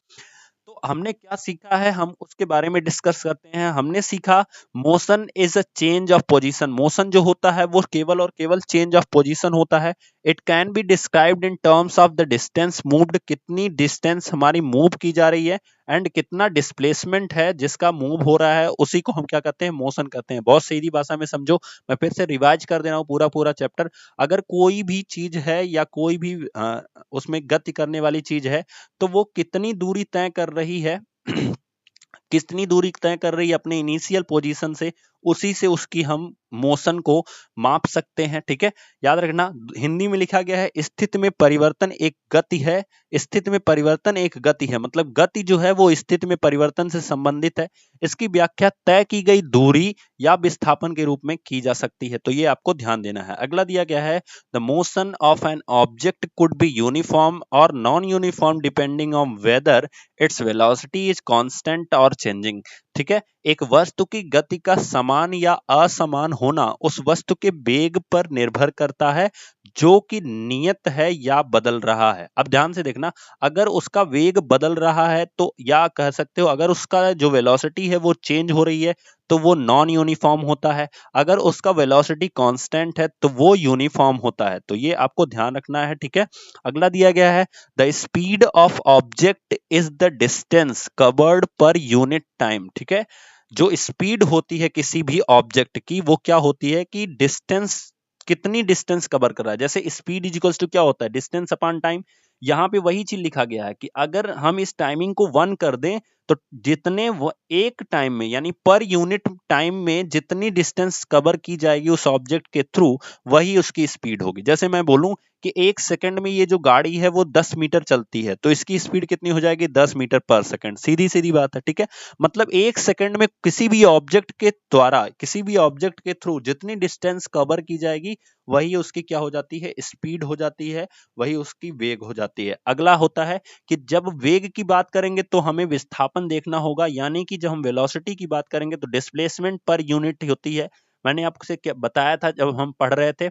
तो हमने क्या सीखा है, हम उसके बारे में डिस्कस करते हैं। हमने सीखा motion is a change of position. Motion जो होता है वो केवल और केवल चेंज ऑफ पोजीशन होता है। It can be described in terms of the distance moved, कितनी डिस्टेंस हमारी मूव की जा रही है, एंड कितना डिस्प्लेसमेंट है जिसका मूव हो रहा है, उसी को हम क्या कहते हैं, मोशन कहते हैं। बहुत सीधी भाषा में समझो, मैं फिर से रिवाइज कर दे रहा हूँ पूरा पूरा चैप्टर। अगर कोई भी चीज है या कोई भी उसमें गति करने वाली चीज है, तो वो कितनी दूरी तय कर रही है कितनी दूरी तय कर रही है अपने इनिशियल पोजीशन से, उसी से उसकी हम मोशन को माप सकते हैं। ठीक है, याद रखना, हिंदी में लिखा गया है स्थिति में परिवर्तन एक गति है। स्थिति में परिवर्तन एक गति है, मतलब गति जो है वो स्थिति में परिवर्तन से संबंधित है। इसकी व्याख्या तय की गई दूरी या विस्थापन के रूप में की जा सकती है। तो ये आपको ध्यान देना है। अगला दिया गया है the motion of an object could be uniform और non uniform depending on whether its velocity is constant और चेंजिंग। ठीक है, एक वस्तु की गति का समान या असमान होना उस वस्तु के वेग पर निर्भर करता है जो कि नियत है या बदल रहा है। अब ध्यान से देखना, अगर उसका वेग बदल रहा है तो, या कह सकते हो अगर उसका जो वेलोसिटी है वो चेंज हो रही है, तो वो नॉन यूनिफॉर्म होता है। अगर उसका वेलोसिटी कांस्टेंट है तो वो यूनिफॉर्म होता है। तो ये आपको ध्यान रखना है। ठीक है, अगला दिया गया है the speed of object is the distance covered per unit time. ठीक है, जो स्पीड होती है किसी भी ऑब्जेक्ट की, वो क्या होती है कि डिस्टेंस, कितनी डिस्टेंस कवर कर रहा है। जैसे स्पीड इज इक्वल्स टू क्या होता है, डिस्टेंस अपॉन टाइम। यहाँ पे वही चीज लिखा गया है कि अगर हम इस टाइमिंग को 1 कर दें, तो जितने एक टाइम में, यानी पर यूनिट टाइम में जितनी डिस्टेंस कवर की जाएगी उस ऑब्जेक्ट के थ्रू, वही उसकी स्पीड होगी। जैसे मैं बोलूं कि 1 सेकंड में ये जो गाड़ी है वो 10 मीटर चलती है, तो इसकी स्पीड कितनी हो जाएगी, 10 मीटर पर सेकंड। सीधी सीधी बात है। ठीक है, मतलब 1 सेकंड में किसी भी ऑब्जेक्ट के द्वारा, किसी भी ऑब्जेक्ट के थ्रू जितनी डिस्टेंस कवर की जाएगी, वही उसकी क्या हो जाती है, स्पीड हो जाती है, वही उसकी वेग हो जाती है। अगला होता है कि जब वेग की बात करेंगे तो हमें विस्थापन अपन देखना होगा, यानी कि जब हम वेलोसिटी की बात करेंगे तो डिस्प्लेसमेंट पर यूनिट होती है। मैंने आपसे क्या बताया था जब हम पढ़ रहे थे,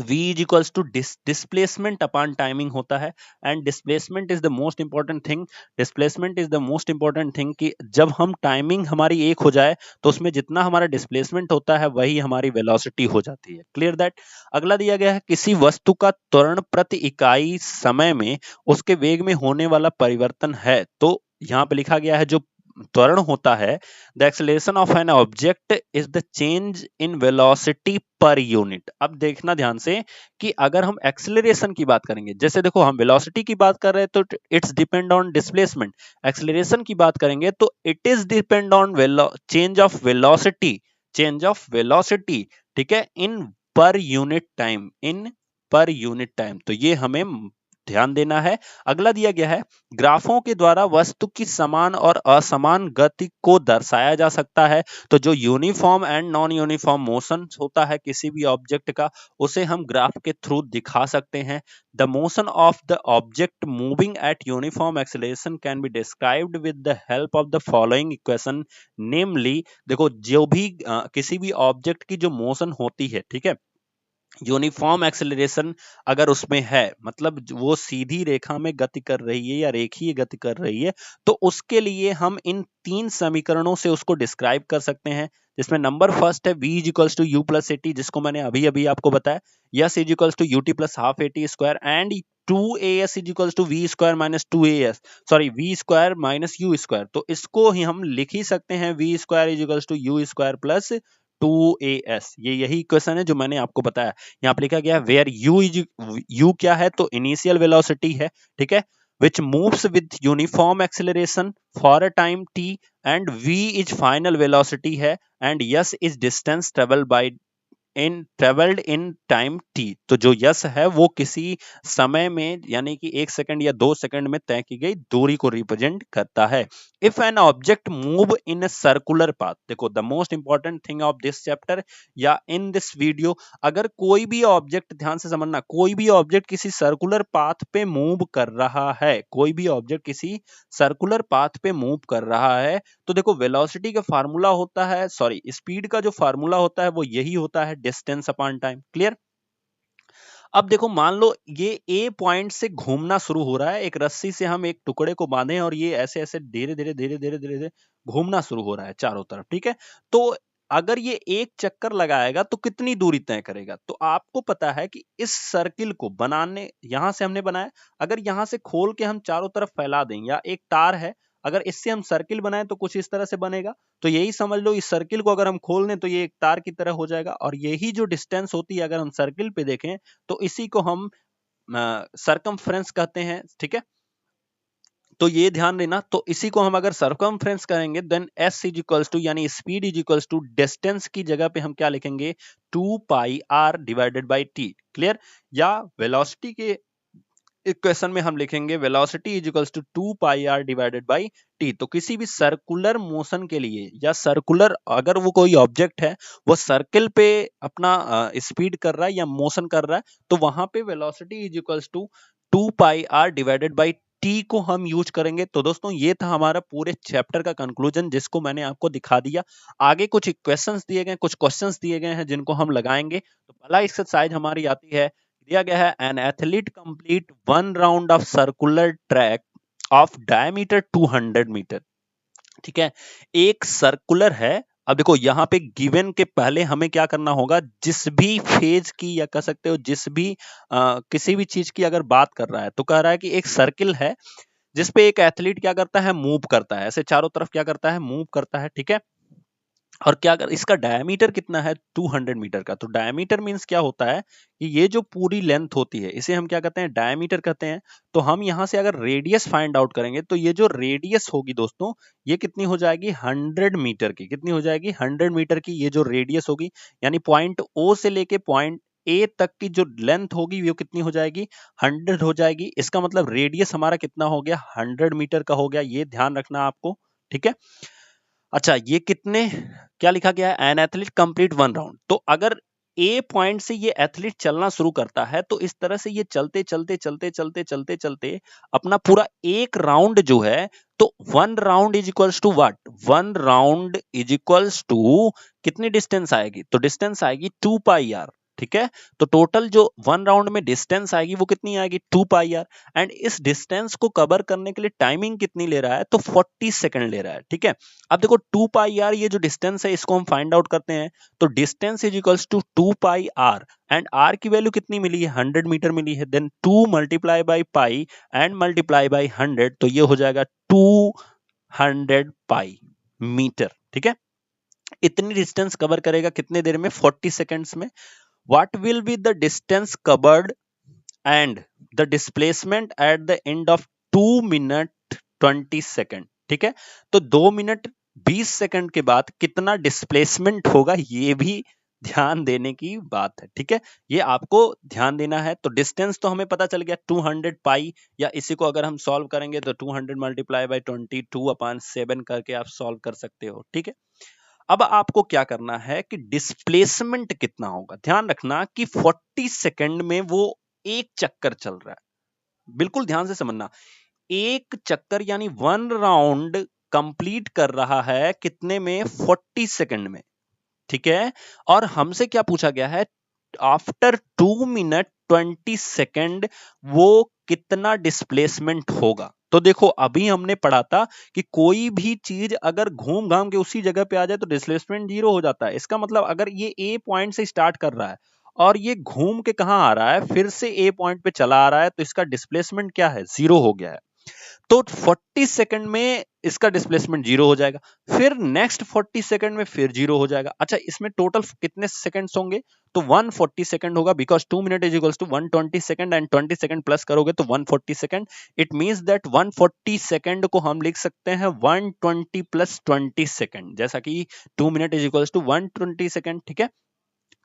v is equals to displacement upon timing होता है। And displacement is the most important thing, displacement is the most important thing कि जब हम टाइमिंग हमारी एक हो जाए तो उसमें जितना हमारा डिस्प्लेसमेंट होता है वही हमारी वेलोसिटी हो जाती है। Clear that. अगला दिया गया है, किसी वस्तु का त्वरण प्रति इकाई समय में उसके वेग में होने वाला परिवर्तन है। तो यहाँ पे लिखा गया है जो त्वरण होता है, the acceleration of an object is the change in velocity per unit. अब देखना ध्यान से कि अगर हम एक्सेलरेशन की बात करेंगे, जैसे देखो हम वेलोसिटी की बात कर रहे हैं तो it's depend on displacement, acceleration की बात करेंगे तो it is depend on change of velocity, change of velocity, ठीक है, इन पर यूनिट टाइम, इन पर यूनिट टाइम। तो ये हमें ध्यान देना है। अगला दिया गया है, ग्राफों के द्वारा वस्तु की समान और असमान गति को दर्शाया जा सकता है। तो जो uniform and non uniform motion होता है किसी भी ऑब्जेक्ट का, उसे हम ग्राफ के थ्रू दिखा सकते हैं। The motion of the object moving at uniform acceleration can be described with the help of the following equation, namely, देखो जो भी किसी भी ऑब्जेक्ट की जो मोशन होती है, ठीक है, यूनिफॉर्म एक्सेलरेशन अगर उसमें है, मतलब वो सीधी रेखा में गति कर रही है या रेखीय गति कर रही है, तो उसके लिए हम इन तीन समीकरणों से उसको डिस्क्राइब कर सकते हैं, जिसमें नंबर फर्स्ट है v is equals to u plus a t, जिसको मैंने अभी अभी आपको बताया, s is equals to u t plus half a t square, and 2as is equals to v square minus 2as, sorry v square minus u square. तो इसको ही हम लिख ही सकते हैं v square is equals to u square plus 2as। ये यही इक्वेशन है जो मैंने आपको बताया। यहाँ पे लिखा गया है वेयर यू क्या है, तो इनिशियल वेलोसिटी है, ठीक है, which moves with uniform acceleration for a time t, and v is final velocity है, and s is distance traveled by in travelled in time T. तो जो यस है वो किसी समय में, यानी कि 1 सेकंड या 2 सेकंड में तय की गई दूरी को रिप्रेजेंट करता है। If an object move in circular path, देखो the most important thing of this chapter या इन दिस वीडियो, अगर कोई भी ऑब्जेक्ट, ध्यान से समझना, कोई भी ऑब्जेक्ट किसी सर्कुलर पाथ पे मूव कर रहा है, कोई भी ऑब्जेक्ट किसी सर्कुलर पाथ पे मूव कर रहा है, तो देखो वेलोसिटी का फार्मूला होता है, सॉरी स्पीड का जो फार्मूला होता है वो यही होता है, डिस्टेंस अपॉन टाइम। क्लियर। अब देखो मान लो ये ए पॉइंट से घूमना शुरू हो रहा है, एक रस्सी से हम एक टुकड़े को बांधे और ये ऐसे ऐसे धीरे धीरे धीरे धीरे धीरे धीरे घूमना शुरू हो रहा है चारों तरफ, ठीक है। तो अगर ये एक चक्कर लगाएगा तो कितनी दूरी तय करेगा, तो आपको पता है कि इस सर्किल को बनाने, यहां से हमने बनाया, अगर यहां से खोल के हम चारों तरफ फैला दें, या एक तार है, अगर इससे हम सर्किल बनाएं तो कुछ इस तरह से बनेगा। तो यही समझ लो, इस सर्किल को अगर हम खोल दें तो ये एक तार की तरह हो जाएगा, और यही जो डिस्टेंस होती है अगर हम सर्किल पे देखें तो इसी को हम सरकमफ्रेंस कहते हैं, ठीक है। तो ये ध्यान देना, तो इसी को हम अगर सरकमफ्रेंस करेंगे then s is equals to, यानी speed is equals to distance की जगह पे हम क्या लिखेंगे, 2 pi r divided by t। Clear. या वेलोसिटी के इक्वेशन में हम लिखेंगे velocity is equals to 2 pi r divided by t। तो किसी भी सर्कुलर मोशन के लिए, या सर्कुलर अगर वो कोई ऑब्जेक्ट है वो सर्किल पे अपना स्पीड कर रहा है या मोशन कर रहा है, तो वहां पे velocity is equals to 2 pi r divided by t को हम यूज करेंगे। तो दोस्तों ये था हमारा पूरे चैप्टर का कंक्लूजन, जिसको मैंने आपको दिखा दिया। आगे कुछ इक्वेशंस दिए गए, कुछ क्वेश्चंस दिए गए हैं जिनको हम लगाएंगे। तो पहला एक्सरसाइज हमारी आती है, दिया गया है an athlete complete 1 round of circular track of diameter 200 metre, ठीक है, एक सर्कुलर है। अब देखो यहाँ पे गिवन के पहले हमें क्या करना होगा, जिस भी फेज की, या कह सकते हो जिस भी किसी भी चीज की अगर बात कर रहा है, तो कह रहा है कि एक सर्किल है जिसपे एक एथलीट क्या करता है, मूव करता है, ऐसे चारों तरफ क्या करता है, मूव करता है, ठीक है। और क्या कर, इसका डायमीटर कितना है, 200 मीटर का। तो डायमीटर मींस क्या होता है कि ये जो पूरी लेंथ होती है इसे हम क्या कहते हैं, डायमीटर कहते हैं। तो हम यहां से अगर रेडियस फाइंड आउट करेंगे तो ये जो रेडियस होगी दोस्तों, ये कितनी हो जाएगी, 100 मीटर की। कितनी हो जाएगी, 100 मीटर की ये जो रेडियस होगी, यानी पॉइंट ओ से लेके पॉइंट ए तक की जो लेंथ होगी वो कितनी हो जाएगी, 100 हो जाएगी। इसका मतलब रेडियस हमारा कितना हो गया, 100 मीटर का हो गया। ये ध्यान रखना आपको, ठीक है। अच्छा, ये कितने, क्या लिखा गया है, एन एथलीट कंप्लीट 1 राउंड। तो अगर ए पॉइंट से ये एथलीट चलना शुरू करता है तो इस तरह से ये चलते चलते चलते चलते चलते चलते अपना पूरा एक राउंड जो है, तो 1 round is equals to what, 1 round is equals to कितनी डिस्टेंस आएगी, तो डिस्टेंस आएगी 2 पाई आर। ठीक है, तो टोटल जो 1 राउंड में डिस्टेंस आएगी वो कितनी आएगी, 2 पाई आर। एंड इस डिस्टेंस को कवर करने के लिए टाइमिंग कितनी ले रहा है, तो 40 सेकंड ले रहा है। ठीक है, अब देखो 2 पाई आर ये जो डिस्टेंस है इसको हम फाइंड आउट करते हैं, तो distance is equals to 2 pi r, and r की वैल्यू कितनी मिली है, 100 मीटर मिली है। Then 2 multiply by pi and multiply by 100, तो ये हो जाएगा 200 पाई मीटर। ठीक है, इतनी डिस्टेंस कवर करेगा कितने देर में, 40 सेकंड्स में। What will be the distance covered and the displacement at the end of 2 minute 20 second. ठीक है, तो 2 मिनट 20 सेकंड के बाद कितना डिस्प्लेसमेंट होगा, ये भी ध्यान देने की बात है। ठीक है, ये आपको ध्यान देना है। तो डिस्टेंस तो हमें पता चल गया 200 पाई, या इसी को अगर हम सॉल्व करेंगे तो 200 मल्टीप्लाई बाई 22/7 करके आप सॉल्व कर सकते हो। ठीक है, अब आपको क्या करना है कि डिस्प्लेसमेंट कितना होगा, ध्यान रखना कि 40 सेकंड में वो एक चक्कर चल रहा है। बिल्कुल ध्यान से समझना, एक चक्कर यानी 1 राउंड कंप्लीट कर रहा है कितने में, 40 सेकंड में। ठीक है, और हमसे क्या पूछा गया है, आफ्टर 2 मिनट 20 सेकंड वो कितना डिस्प्लेसमेंट होगा। तो देखो अभी हमने पढ़ा था कि कोई भी चीज अगर घूम घाम के उसी जगह पे आ जाए तो डिस्प्लेसमेंट 0 हो जाता है। इसका मतलब अगर ये ए पॉइंट से स्टार्ट कर रहा है और ये घूम के कहां आ रहा है, फिर से ए पॉइंट पे चला आ रहा है, तो इसका डिस्प्लेसमेंट क्या है, 0 हो गया है। तो 40 सेकंड में इसका डिस्प्लेसमेंट 0 हो जाएगा, फिर नेक्स्ट 40 सेकंड में फिर 0 हो जाएगा। अच्छा, इसमें टोटल कितने सेकंड्स होंगे, तो 140 सेकंड होगा, because 2 minute is equals to 120 second, and 20 second plus करोगे तो 140 second. It means that 140 second को हम लिख सकते हैं 120 प्लस 20 सेकंड, जैसा कि 2 minute is equals to 120 second. ठीक है,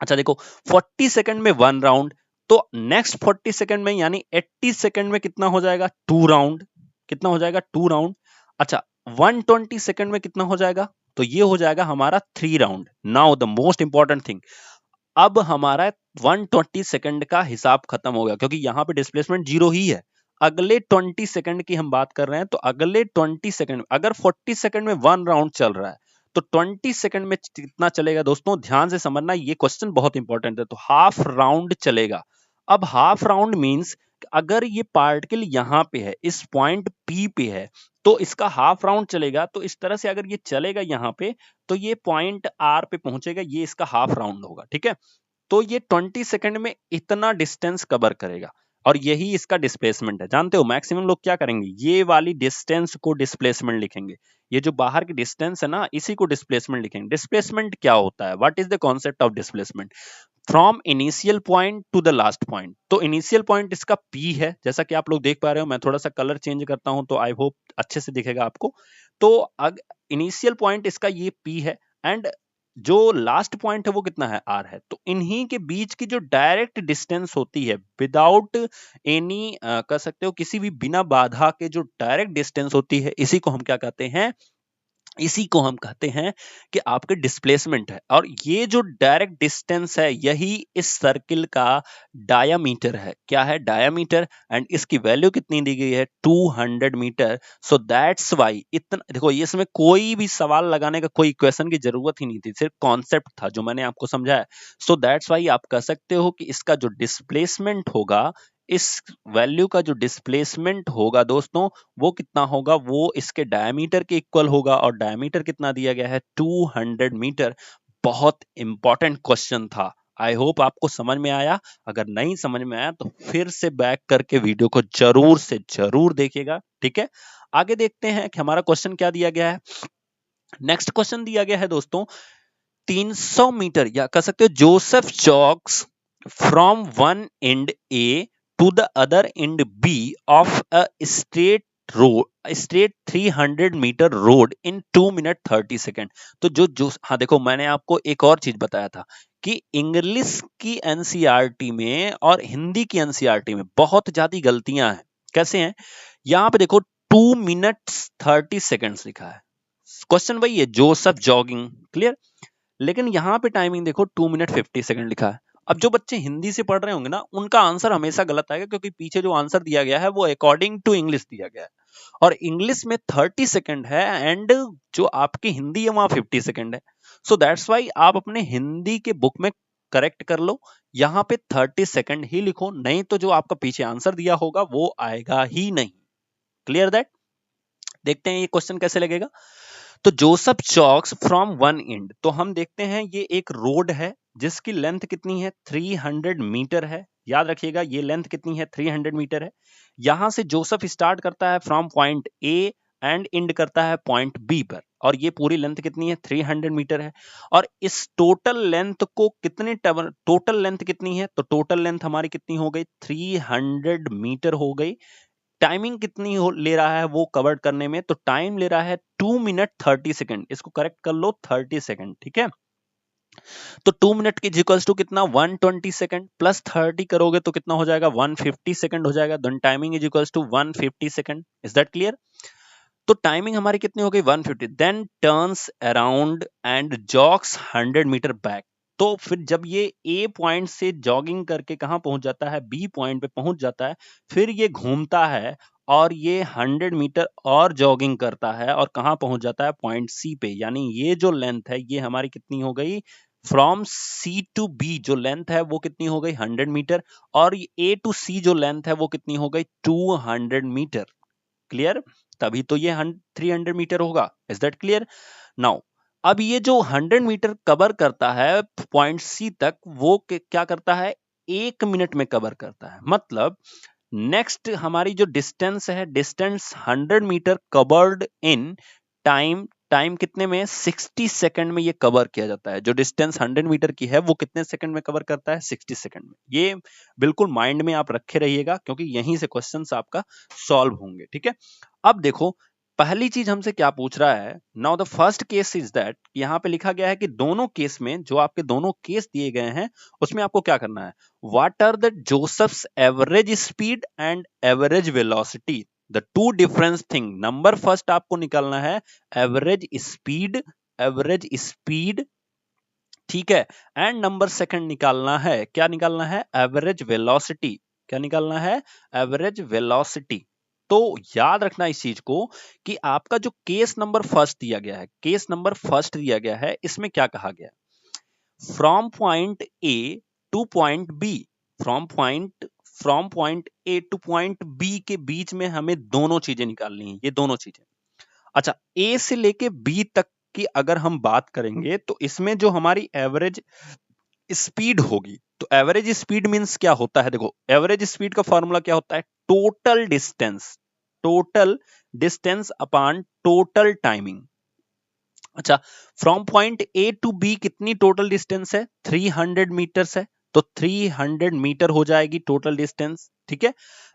अच्छा देखो 40 सेकंड में 1 राउंड, तो नेक्स्ट 40 सेकंड में यानी 80 सेकंड में कितना हो जाएगा, 2 राउंड। कितना हो जाएगा, 2 राउंड। अच्छा, 120 सेकंड में कितना हो जाएगा, तो ये हो जाएगा हमारा 3 round. Now the most important thing, अब हमारा 120 सेकंड का हिसाब खत्म हो गया, क्योंकि यहां पे डिस्प्लेसमेंट 0 ही है। अगले 20 सेकंड की हम बात कर रहे हैं, तो अगले 20 सेकंड, अगर 40 सेकंड में 1 राउंड चल रहा है तो 20 सेकंड में कितना चलेगा, दोस्तों ध्यान से समझना, ये क्वेश्चन बहुत इंपॉर्टेंट है। तो हाफ राउंड चलेगा। अब हाफ राउंड मींस अगर ये पार्टिकल यहां पे है, इस पॉइंट पी पे है, तो इसका हाफ राउंड चलेगा। तो इस तरह से अगर ये चलेगा यहां पे, तो ये पॉइंट आर पे पहुंचेगा, ये इसका हाफ राउंड होगा। ठीक है, तो ये 20 सेकंड में इतना डिस्टेंस कवर करेगा, और यही इसका डिस्प्लेसमेंट है। जानते हो मैक्सिमम लोग क्या करेंगे, ये वाली डिस्टेंस को डिस्प्लेसमेंट लिखेंगे, ये जो बाहर की डिस्टेंस है ना, इसी को डिस्प्लेसमेंट लिखेंगे। डिस्प्लेसमेंट क्या होता है, what is the concept of displacement, from initial point two the last point. तो इनिशियल पॉइंट इसका P है, जैसा कि आप लोग देख पा रहे हो। मैं थोड़ा सा कलर चेंज करता हूं तो आई होप अच्छे से दिखेगा आपको। तो इनिशियल पॉइंट इसका ये P है, एंड जो लास्ट पॉइंट है वो कितना है, R है। तो इन्हीं के बीच की जो डायरेक्ट डिस्टेंस होती है, विदाउट एनी कह सकते हो किसी भी बिना बाधा के, जो डायरेक्ट डिस्टेंस होती है, इसी को हम क्या कहते हैं, इसी को हम कहते हैं कि आपके डिस्प्लेसमेंट है। और ये जो डायरेक्ट डिस्टेंस है, यही इस सर्किल का डायामीटर है। क्या है, डायामीटर, एंड इसकी वैल्यू कितनी दी गई है, 200 मीटर। सो दैट्स वाई, इतना देखो, ये इसमें कोई भी सवाल लगाने का, कोई इक्वेशन की जरूरत ही नहीं थी, सिर्फ कॉन्सेप्ट था जो मैंने आपको समझाया। सो दैट्स वाई आप कह सकते हो कि इसका जो डिस्प्लेसमेंट होगा, इस वैल्यू का जो डिस्प्लेसमेंट होगा दोस्तों, वो कितना होगा, वो इसके डायमीटर के इक्वल होगा। और डायमीटर कितना दिया गया है, 200 मीटर। बहुत इंपॉर्टेंट क्वेश्चन था। आई होप आपको समझ में आया। अगर नहीं समझ में आया तो फिर से बैक करके वीडियो को जरूर से जरूर देखिएगा। ठीक है, आगे देखते हैं कि हमारा क्वेश्चन क्या दिया गया है। नेक्स्ट क्वेश्चन दिया गया है दोस्तों, 300 मीटर, या कह सकते हो Joseph jogs from one end A to the other end B of a straight 300 metre road in 2 minute 30 second. तो जो हाँ देखो, मैंने आपको एक और चीज बताया था कि इंग्लिश की एनसीईआरटी में और हिंदी की एनसीईआरटी में बहुत ज्यादा गलतियां हैं। कैसे हैं, यहां पे देखो 2 मिनट 30 सेकेंड्स लिखा है। क्वेश्चन वही है, जोसेफ जॉगिंग, क्लियर। लेकिन यहाँ पे टाइमिंग देखो 2 मिनट 50 सेकंड लिखा है। अब जो बच्चे हिंदी से पढ़ रहे होंगे ना, उनका आंसर हमेशा गलत आएगा, क्योंकि पीछे जो आंसर दिया गया है वो अकॉर्डिंग टू इंग्लिश दिया गया है, और इंग्लिश में 30 सेकंड है एंड जो आपकी हिंदी है वहां 50 सेकंड है। सो दैट्स वाई आप अपने हिंदी के बुक में करेक्ट कर लो, यहाँ पे 30 सेकंड ही लिखो, नहीं तो जो आपका पीछे आंसर दिया होगा वो आएगा ही नहीं। Clear that? देखते हैं ये क्वेश्चन कैसे लगेगा। तो Joseph chalks from one and, तो हम देखते हैं ये एक रोड है जिसकी लेंथ कितनी है 300 मीटर है। याद रखिएगा ये लेंथ कितनी है 300 मीटर है। यहां से जोसेफ स्टार्ट करता है from point A and and करता है पॉइंट बी पर, और ये पूरी लेंथ कितनी है 300 मीटर है। और इस टोटल लेंथ को कितने टोटल लेंथ कितनी है, तो टोटल लेंथ हमारी कितनी हो गई 300 मीटर हो गई। टाइमिंग कितनी ले रहा है वो कवर करने में, तो टाइम ले रहा है 2 मिनट 30 सेकंड। इसको करेक्ट कर लो 30 सेकंड, ठीक है। तो 2 मिनट की इक्वल्स टू कितना 120 सेकंड, प्लस 30 करोगे तो कितना हो जाएगा 150 सेकंड हो जाएगा। Then timing is equals to 150 second. Is that clear? तो टाइमिंग हमारी कितनी हो गई 150। Then turns around and jogs 100 metre back. तो फिर जब ये ए पॉइंट से जॉगिंग करके कहां पहुंच जाता है, बी पॉइंट पे पहुंच जाता है, फिर ये घूमता है और ये 100 मीटर और जॉगिंग करता है और कहां पहुंच जाता है पॉइंट सी पे। यानी ये जो लेंथ है ये हमारी कितनी हो गई फ्रॉम सी टू बी, जो लेंथ है वो कितनी हो गई 100 मीटर, और ए टू सी जो लेंथ है वो कितनी हो गई 200 मीटर। क्लियर? तभी तो ये 300 मीटर होगा। Is that clear? नाउ अब ये जो 100 मीटर कवर करता है पॉइंट सी तक, वो क्या करता है 1 मिनट में कवर करता है। मतलब नेक्स्ट हमारी जो डिस्टेंस है, distance 100 metre covered in time, time कितने में 60 सेकंड में ये कवर किया जाता है। जो डिस्टेंस 100 मीटर की है वो कितने सेकंड में कवर करता है 60 सेकंड में। ये बिल्कुल माइंड में आप रखे रहिएगा, क्योंकि यहीं से क्वेश्चंस आपका सॉल्व होंगे, ठीक है। अब देखो पहली चीज हमसे क्या पूछ रहा है। Now the first case is that, यहाँ पे लिखा गया है कि दोनों केस में, जो आपके दोनों केस दिए गए हैं उसमें आपको क्या करना है, what are the Joseph's average speed and average velocity, the two difference thing. Number first आपको निकालना है एवरेज स्पीड, एवरेज स्पीड, ठीक है। एंड नंबर सेकंड निकालना है, क्या निकालना है एवरेज वेलोसिटी। क्या निकालना है एवरेज वेलोसिटी। तो याद रखना इस चीज को कि आपका जो केस नंबर फर्स्ट दिया गया है, केस नंबर फर्स्ट दिया गया है, इसमें क्या कहा गया, from point A to point B, from point A to point B के बीच में हमें दोनों चीजें निकालनी है, ये दोनों चीजें। अच्छा, ए से लेके बी तक की अगर हम बात करेंगे तो इसमें जो हमारी एवरेज स्पीड होगी, तो एवरेज स्पीड मींस क्या होता है, देखो एवरेज स्पीड का फॉर्मूला क्या होता है, total distance, total distance upon total timing. अच्छा, from point A to B कितनी टोटल डिस्टेंस है 300 मीटर्स है, तो 300 मीटर हो जाएगी टोटल डिस्टेंस, ठीक है।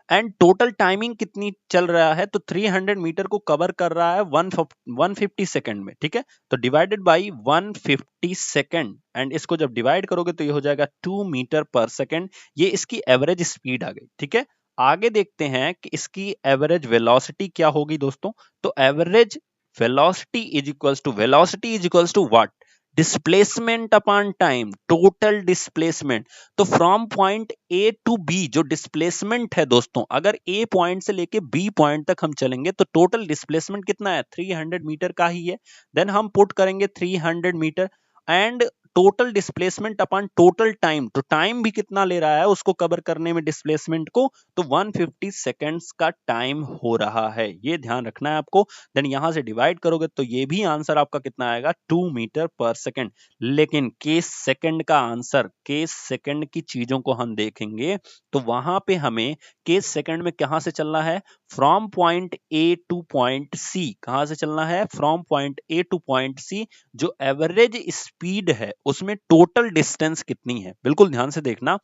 एंड टोटल टाइमिंग कितनी चल रहा है, तो 300 मीटर को कवर कर रहा है 150 सेकंड में, ठीक है। तो डिवाइडेड बाई 150 सेकंड, एंड इसको जब डिवाइड करोगे तो ये हो जाएगा 2 मीटर पर सेकंड। ये इसकी एवरेज स्पीड आ गई, ठीक है। आगे देखते हैं कि इसकी एवरेज वेलोसिटी क्या होगी दोस्तों। तो average velocity is equals to what, displacement upon time, total displacement. तो from point A to B जो डिस्प्लेसमेंट है दोस्तों, अगर ए पॉइंट से लेके बी पॉइंट तक हम चलेंगे तो टोटल डिस्प्लेसमेंट कितना है 300 मीटर का ही है। देन हम पुट करेंगे 300 metre and total displacement upon total time, तो टाइम भी कितना ले रहा है उसको कवर करने में डिस्प्लेसमेंट को, तो 150 सेकेंड्स का टाइम हो रहा है, ये ध्यान रखना है आपको। देन यहां से डिवाइड करोगे तो ये भी आंसर आपका कितना आएगा 2 मीटर पर सेकेंड। लेकिन केस सेकंड का आंसर, केस सेकंड की चीजों को हम देखेंगे तो वहां पे हमें केस सेकंड में कहां से चलना है, from point A to point C. कहां से चलना है, from point A to point C. जो एवरेज स्पीड है उसमें टोटल डिस्टेंस कितनी है, बिल्कुल ध्यान से देखना।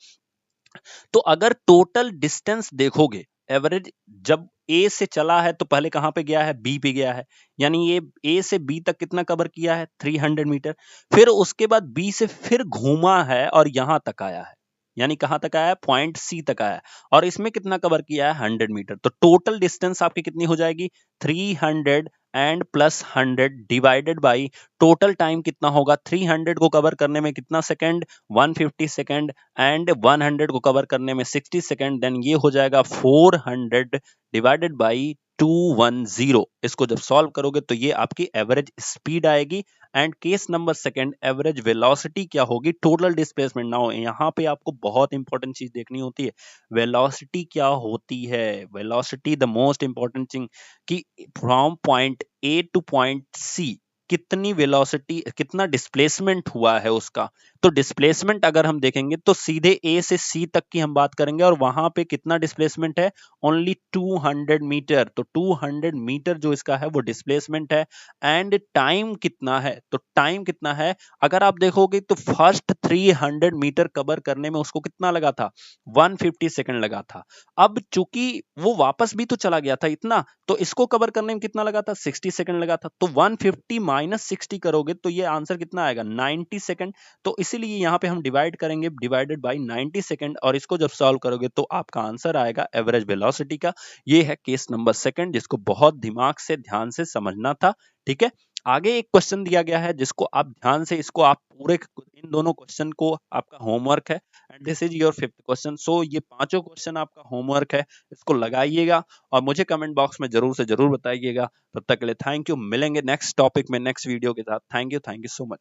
तो अगर टोटल डिस्टेंस देखोगे, एवरेज जब ए से चला है तो पहले कहां पे गया है, बी पे गया है, यानी ये ए से बी तक कितना कवर किया है 300 मीटर। फिर उसके बाद बी से फिर घूमा है और यहां तक आया है, यानी कहां तक आया है पॉइंट सी तक आया है, और इसमें कितना कवर किया है 100 मीटर। तो टोटल डिस्टेंस आपकी कितनी हो जाएगी 300 and plus 100 divided by total time कितना होगा, 300 को कवर करने में कितना सेकंड, 150 सेकंड, एंड 100 को कवर करने में 60 सेकंड, देन ये हो जाएगा 400 डिवाइडेड बाई 210। इसको जब सॉल्व करोगे तो ये आपकी एवरेज स्पीड आएगी। And case number second, average velocity क्या होगी, टोटल डिस्प्लेसमेंट। नाउ यहाँ पे आपको बहुत इंपॉर्टेंट चीज देखनी होती है, वेलोसिटी क्या होती है। Velocity the most important thing, कि from point A to point C कितनी वेलोसिटी, कितना डिस्प्लेसमेंट हुआ है उसका। तो डिस्प्लेसमेंट अगर हम देखेंगे तो सीधे ए से सी तक की हम बात करेंगे, और वहां पे कितना डिस्प्लेसमेंट है, ओनली 200 मीटर। तो 200 मीटर जो इसका है वो डिस्प्लेसमेंट है। एंड टाइम कितना है, तो टाइम कितना है, अगर आप देखोगे तो फर्स्ट 300 मीटर कवर करने में उसको कितना लगा था, 150 सेकंड लगा था। अब चूंकि वो वापस भी तो चला गया था इतना, तो इसको कवर करने में कितना लगा था, 60 सेकंड लगा था। तो 150 माइनस 60 करोगे तो ये आंसर कितना आएगा, 90 सेकंड। तो इसीलिए यहाँ पे हम डिवाइड करेंगे, डिवाइडेड बाय 90 सेकंड, और इसको जब सॉल्व करोगे तो आपका आंसर आएगा एवरेज वेलोसिटी का। ये है केस नंबर सेकंड, जिसको बहुत दिमाग से ध्यान से समझना था। ठीक है, आगे एक क्वेश्चन दिया गया है जिसको आप ध्यान से, इसको आप पूरे इन दोनों क्वेश्चन को आपका होमवर्क है, and this is your 5th question. So ये पांचों क्वेश्चन आपका होमवर्क है, इसको लगाइएगा और मुझे कमेंट बॉक्स में जरूर से जरूर बताइएगा। तब तक के लिए थैंक यू, मिलेंगे नेक्स्ट टॉपिक में नेक्स्ट वीडियो के साथ। Thank you so much.